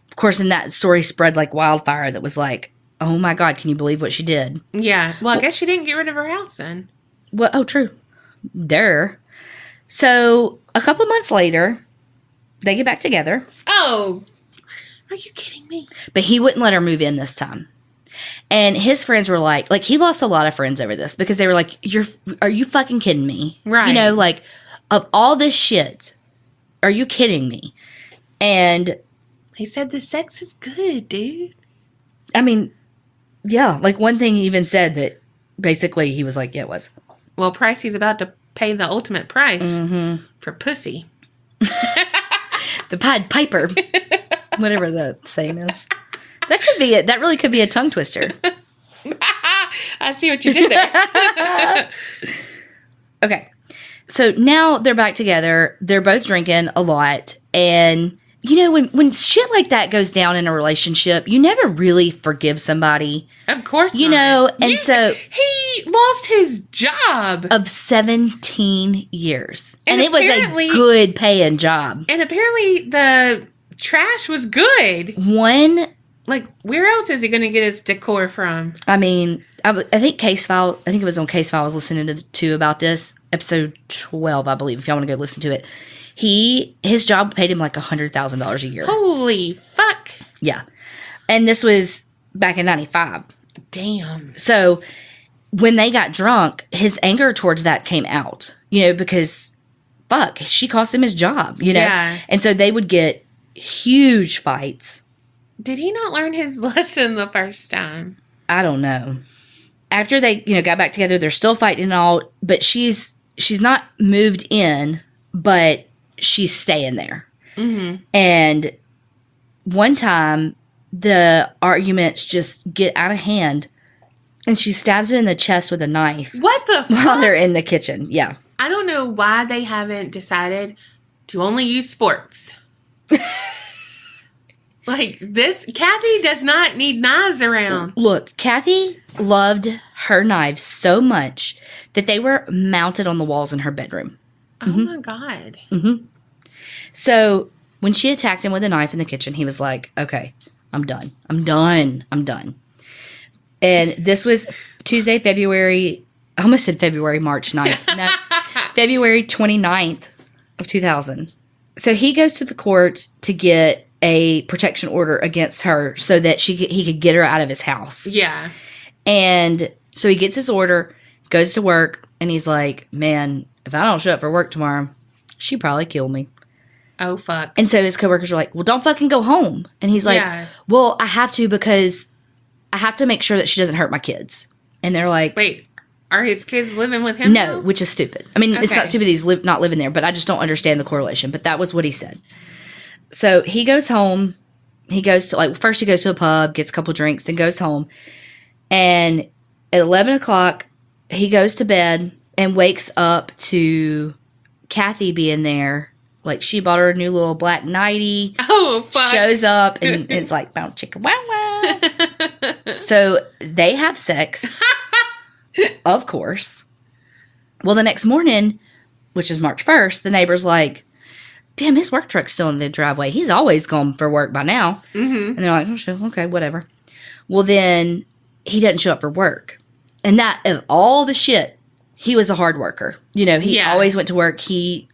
Of course, and that story spread like wildfire that was like, oh my God, can you believe what she did? Yeah. Well, I guess she didn't get rid of her house then. Well, oh, true. There. So a couple of months later, they get back together. Oh, are you kidding me? But he wouldn't let her move in this time. And his friends were like he lost a lot of friends over this because they were like, are you fucking kidding me? Right. You know, like, of all this shit, are you kidding me? And he said the sex is good, dude. I mean, yeah. Like, one thing he even said that basically he was like, yeah, it was. Well, Pricey's about to pay the ultimate price for pussy. The Pied Piper. Whatever the saying is. That could be it. That really could be a tongue twister. I see what you did there. Okay. So now they're back together. They're both drinking a lot. And, you know, when shit like that goes down in a relationship, you never really forgive somebody. Of course you know, and so he lost his job. Of 17 years. And it was a apparently good paying job. And apparently the trash was good. Like, where else is he going to get his decor from? I mean, I think Case File, I think it was on Case File I was listening to about this, episode 12, I believe, if y'all want to go listen to it. His job paid him like $100,000 a year. Holy fuck. Yeah. And this was back in 95. Damn. So when they got drunk, his anger towards that came out, you know, because fuck, she cost him his job, you know? Yeah. And so they would get huge fights. Did he not learn his lesson the first time? I don't know. After they, you know, got back together, they're still fighting and all, but she's not moved in, but she's staying there. And one time, the arguments just get out of hand, and she stabs him in the chest with a knife. What the fuck? While they're in the kitchen. Yeah. I don't know why they haven't decided to only use sports. Like, this, Kathy does not need knives around. Look, Kathy loved her knives so much that they were mounted on the walls in her bedroom. Oh, my God. Mm-hmm. So, when she attacked him with a knife in the kitchen, he was like, okay, I'm done. I'm done. I'm done. And this was Tuesday, I almost said March 9th. No, February 29th of 2000. So, he goes to the court to get a protection order against her so that he could get her out of his house. Yeah. And so he gets his order, goes to work, and he's like, man, if I don't show up for work tomorrow, she'd probably kill me. Oh, fuck. And so his coworkers are like, well, don't fucking go home. And he's like, well, I have to because I have to make sure that she doesn't hurt my kids. And they're like... Wait, are his kids living with him No, now? which is stupid. I mean, It's not stupid he's not living there, but I just don't understand the correlation. But that was what he said. So he goes home. He goes to, first he goes to a pub, gets a couple drinks, then goes home. And at 11 o'clock, he goes to bed and wakes up to Kathy being there. Like, she bought her a new little black nightie. Oh, fuck. Shows up, and it's like, bow, chicka, wow, wow. So they have sex, of course. Well, the next morning, which is March 1st, the neighbor's like, damn, his work truck's still in the driveway. He's always gone for work by now. Mm-hmm. And they're like, oh, sure, okay, whatever. Well, then he doesn't show up for work. And that, of all the shit, he was a hard worker. You know, he always went to work. He,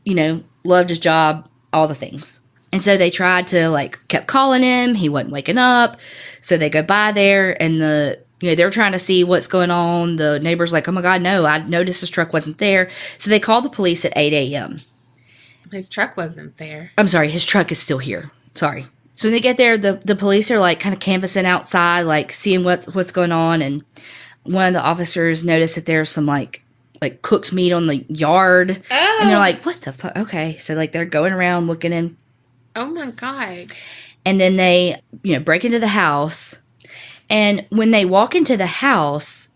loved his job, all the things. And so they tried to, kept calling him. He wasn't waking up. So they go by there, and they're trying to see what's going on. The neighbor's like, oh, my God, no, I noticed his truck wasn't there. So they called the police at 8 a.m. His truck wasn't there. I'm sorry, his truck is still here. Sorry. So when they get there, the police are kind of canvassing outside, seeing what's going on. And one of the officers noticed that there's some cooked meat on the yard. Oh. And they're like, what the fuck? Okay. So they're going around looking in. Oh my God. And then they, break into the house. And when they walk into the house,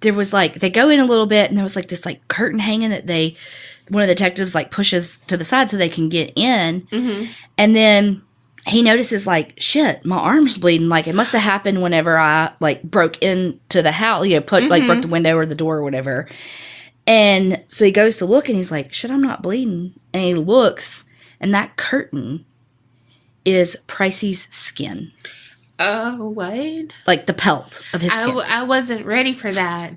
there was they go in a little bit, and there was this curtain hanging that one of the detectives pushes to the side so they can get in. Mm-hmm. And then he notices shit, my arm's bleeding. It must have happened whenever I broke into the house, broke the window or the door or whatever. And so he goes to look, and he's like, shit, I'm not bleeding. And he looks, and that curtain is Pricey's skin. Oh, what? The pelt of his skin. I wasn't ready for that.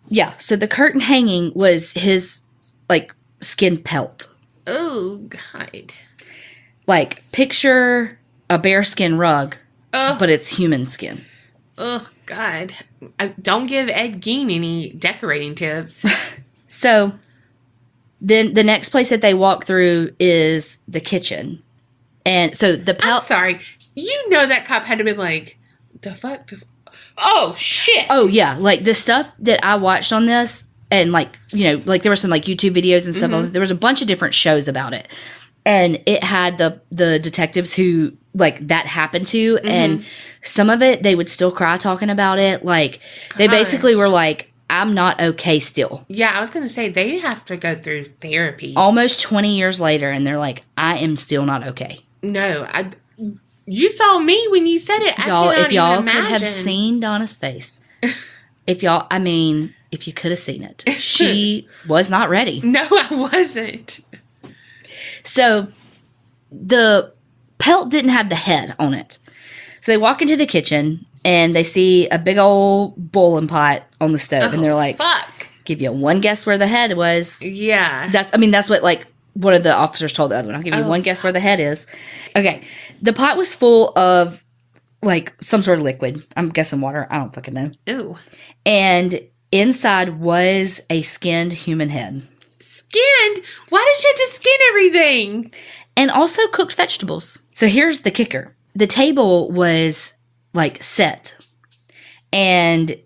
Yeah, so the curtain hanging was his, skin pelt. Oh, God. Picture a bearskin rug, but it's human skin. Oh, God. Don't give Ed Gein any decorating tips. So, then the next place that they walk through is the kitchen. And so the pelt... I'm sorry. You know that cop had to be the fuck? Oh, shit. Oh, yeah. The stuff that I watched on this, and, there were some, YouTube videos and stuff. Mm-hmm. There was a bunch of different shows about it. And it had the detectives who, that happened to. Mm-hmm. And some of it, they would still cry talking about it. They basically were I'm not okay still. Yeah, I was going to say, they have to go through therapy. Almost 20 years later, and they're I am still not okay. No, you saw me when you said it. Y'all, if y'all could have seen Donna's face. If you could have seen it. She was not ready. No, I wasn't. So, the pelt didn't have the head on it. So, they walk into the kitchen, and they see a big old boiling pot on the stove. And they're like, fuck. Give you one guess where the head was. Yeah. That's what, one of the officers told the other one. I'll give you one guess where the head is. Okay. The pot was full of, some sort of liquid. I'm guessing water. I don't fucking know. Ew. And inside was a skinned human head. Skinned? Why did she have to skin everything? And also cooked vegetables. So here's the kicker. The table was, set. And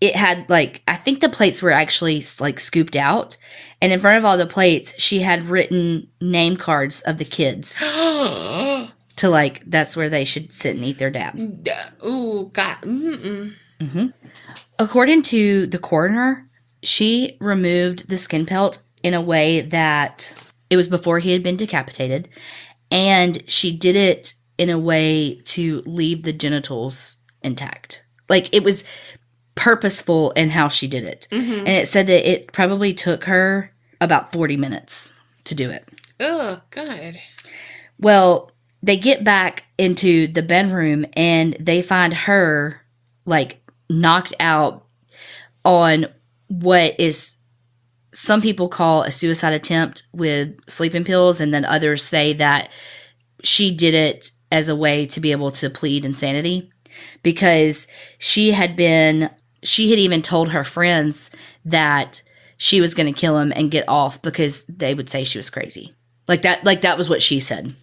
it had, I think the plates were actually, scooped out. And in front of all the plates, she had written name cards of the kids. To, that's where they should sit and eat their dab. Oh, God. Mm-mm. Mm-hmm. According to the coroner, she removed the skin pelt in a way that it was before he had been decapitated, and she did it in a way to leave the genitals intact. Like, it was purposeful in how she did it. And it said that it probably took her about 40 minutes to do it. Oh, God. Well, they get back into the bedroom and they find her, like, knocked out on what is, some people call a suicide attempt with sleeping pills, and then others say that she did it as a way to be able to plead insanity, because she had even told her friends that she was going to kill him and get off because they would say she was crazy. Like that was what she said.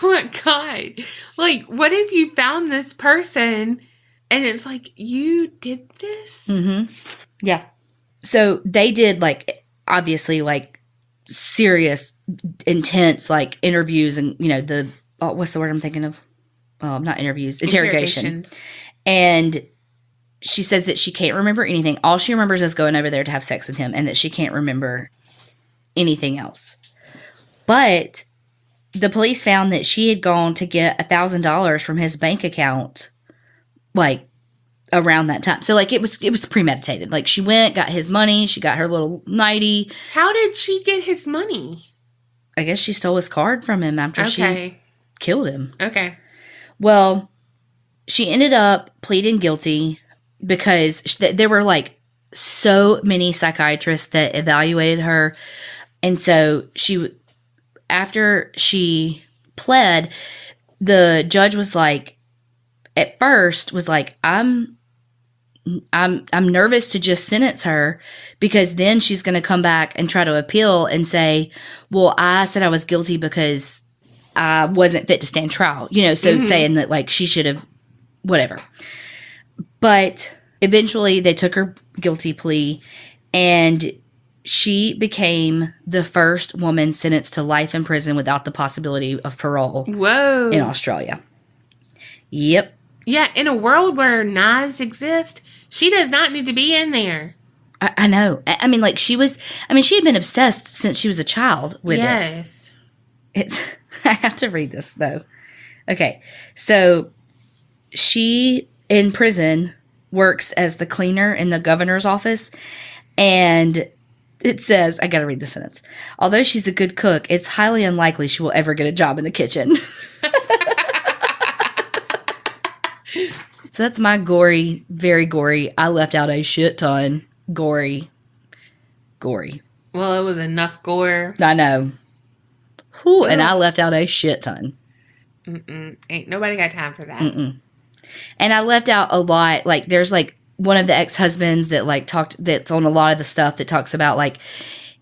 Oh my God. Like, what if you found this person and it's like, you did this? Yeah. So they did, like, obviously, like, serious, intense, like, interviews and, you know, what's the word I'm thinking of? Not interviews, interrogation. And she says that she can't remember anything. All she remembers is going over there to have sex with him, and that she can't remember anything else. But the police found that she had gone to get $1,000 from his bank account, like, around that time. So, like, it was premeditated. Like, she went, got his money, she got her little nightie. How did she get his money? I guess she stole his card from him after she killed him. Okay. Well, she ended up pleading guilty because there were, like, so many psychiatrists that evaluated her. And so after she pled, the judge was like, at first was like, I'm nervous to just sentence her, because then she's going to come back and try to appeal and say, well, I said I was guilty because I wasn't fit to stand trial, you know, so saying that, like, she should have, whatever. But eventually they took her guilty plea, and she became the first woman sentenced to life in prison without the possibility of parole. Whoa. In Australia. Yep. Yeah, in a world where knives exist, she does not need to be in there. I know. I mean, like, she had been obsessed since she was a child with it. Yes. I have to read this, though. Okay. So, she, in prison, works as the cleaner in the governor's office, and it says, I gotta read the sentence. Although she's a good cook, it's highly unlikely she will ever get a job in the kitchen. So that's my gory, very gory. I left out a shit ton. Gory. Well, it was enough gore. I know. Whew, and I left out a shit ton. Ain't nobody got time for that. And I left out a lot. Like, there's, like, one of the ex-husbands that, like, that's on a lot of the stuff that talks about, like,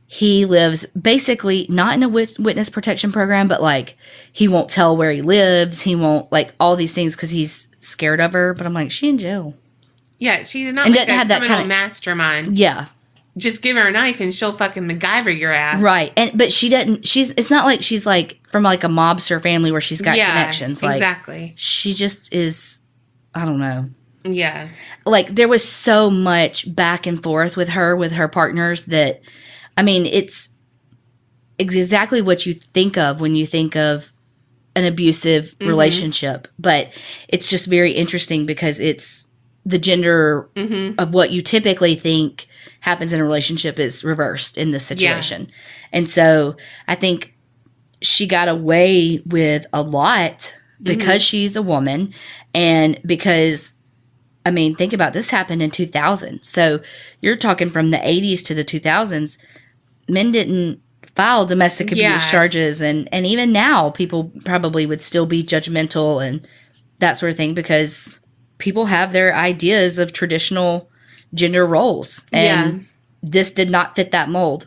he lives basically not in a witness protection program, but, like, he won't tell where he lives. He won't, like, all these things because he's scared of her. But I'm like, she in jail. Yeah, she's not, and like, a criminal mastermind. Yeah. Just give her a knife and she'll fucking MacGyver your ass. Right. But she doesn't, it's not like she's, like, from, like, a mobster family where she's got connections. Like, exactly. She just is, I don't know. Yeah. Like, there was so much back and forth with her partners that, I mean, it's exactly what you think of when you think of an abusive relationship. But it's just very interesting because it's the gender of what you typically think happens in a relationship is reversed in this situation. Yeah. And so I think she got away with a lot because she's a woman, and because, I mean, think about this, happened in 2000. So you're talking from the 80s to the 2000s. Men didn't file domestic abuse charges. And even now, people probably would still be judgmental and that sort of thing because people have their ideas of traditional gender roles. And this did not fit that mold.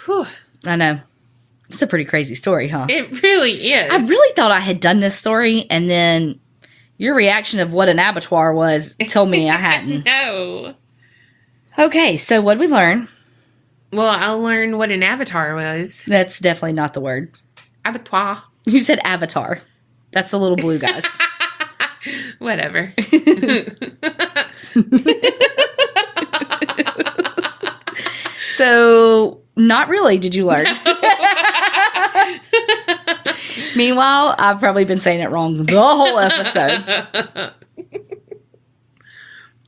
Whew. I know. It's a pretty crazy story, huh? It really is. I really thought I had done this story, and then your reaction of what an abattoir was told me I hadn't. No. Okay, so what did we learn? Well, I learned what an avatar was. That's definitely not the word. Abattoir. You said avatar. That's the little blue guys. Whatever. So, not really, did you learn? Meanwhile, I've probably been saying it wrong the whole episode.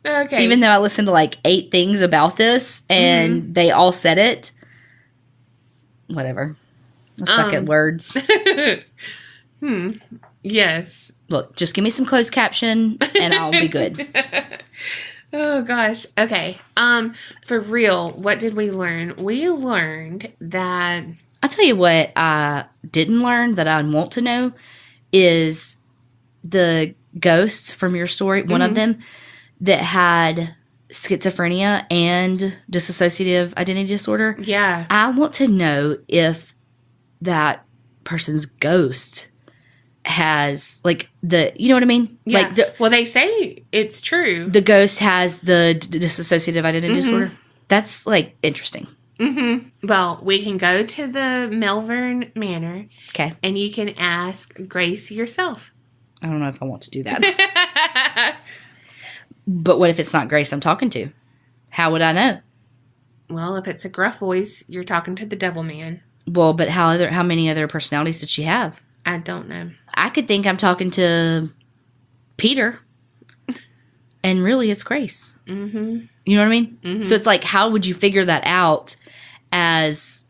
Okay. Even though I listened to like 8 things about this and they all said it. Whatever. I suck at words. Yes. Look, just give me some closed caption and I'll be good. Oh gosh. Okay. For real, what did we learn? We learned that I'll tell you what I didn't learn that I want to know is the ghosts from your story, one of them that had schizophrenia and dissociative identity disorder. Yeah. I want to know if that person's ghost has like you know what I mean? Yeah. Like well, they say it's true. the ghost has the dissociative identity disorder. That's like interesting. Well, we can go to the Malvern Manor. Okay. And you can ask Grace yourself. I don't know if I want to do that. But what if it's not Grace I'm talking to? How would I know? Well, if it's a gruff voice, you're talking to the devil man. Well, but how many other personalities did she have? I don't know. I could think I'm talking to Peter, and really it's Grace. You know what I mean? So it's like, how would you figure that out as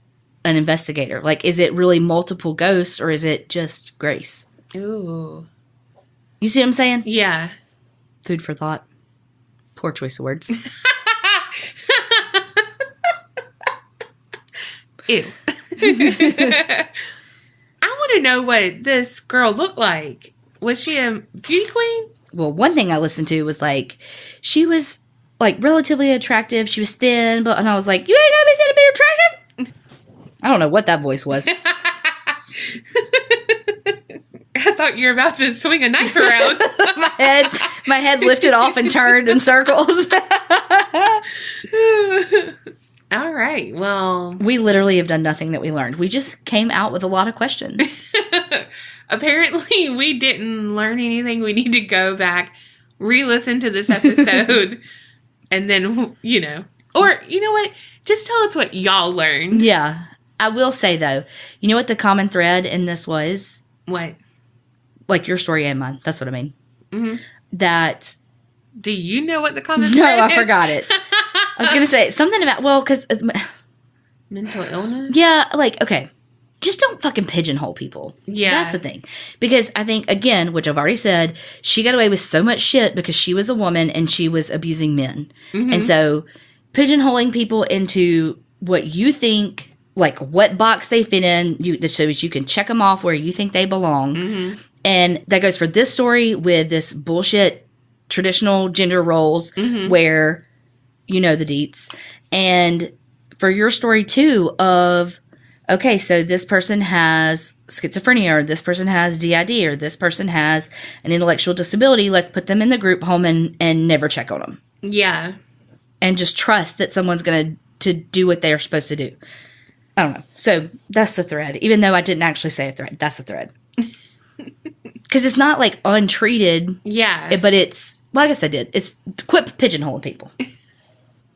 an investigator? Like, is it really multiple ghosts, or is it just Grace? Ooh. You see what I'm saying? Yeah. Food for thought. Poor choice of words. Ew. I want to know what this girl looked like. Was she a beauty queen? Well, one thing I listened to was like, she was like relatively attractive. She was thin, and I was like, you ain't gotta be thin to be attractive. I don't know what that voice was. I thought you were about to swing a knife around. my head lifted off and turned in circles. All right. Well, we literally have done nothing that we learned. We just came out with a lot of questions. Apparently we didn't learn anything. We need to go back, re-listen to this episode, and then, or you know what? Just tell us what y'all learned. Yeah. I will say, though, you know what the common thread in this was? What? Like your story and mine. That's what I mean. That. Do you know what the common No, thread is? I forgot it. I was going to say something about, because. Mental illness? Yeah, like, okay. Just don't fucking pigeonhole people. Yeah. That's the thing. Because I think, again, which I've already said, she got away with so much shit because she was a woman and she was abusing men. And so pigeonholing people into what you think, like what box they fit in, so that you can check them off where you think they belong. And that goes for this story with this bullshit traditional gender roles where you know the deets. And for your story, too, of, okay, so this person has schizophrenia, or this person has DID, or this person has an intellectual disability. Let's put them in the group home and never check on them. Yeah. And just trust that someone's going to do what they're supposed to do. I don't know. So that's the thread. Even though I didn't actually say a thread, that's the thread. Because it's not like untreated. Yeah. But it's, well, I guess I did. It's quit pigeonholing people.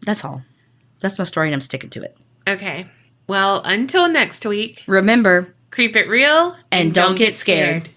That's all. That's my story and I'm sticking to it. Okay. Well, until next week. Remember, Creep it real and don't get scared.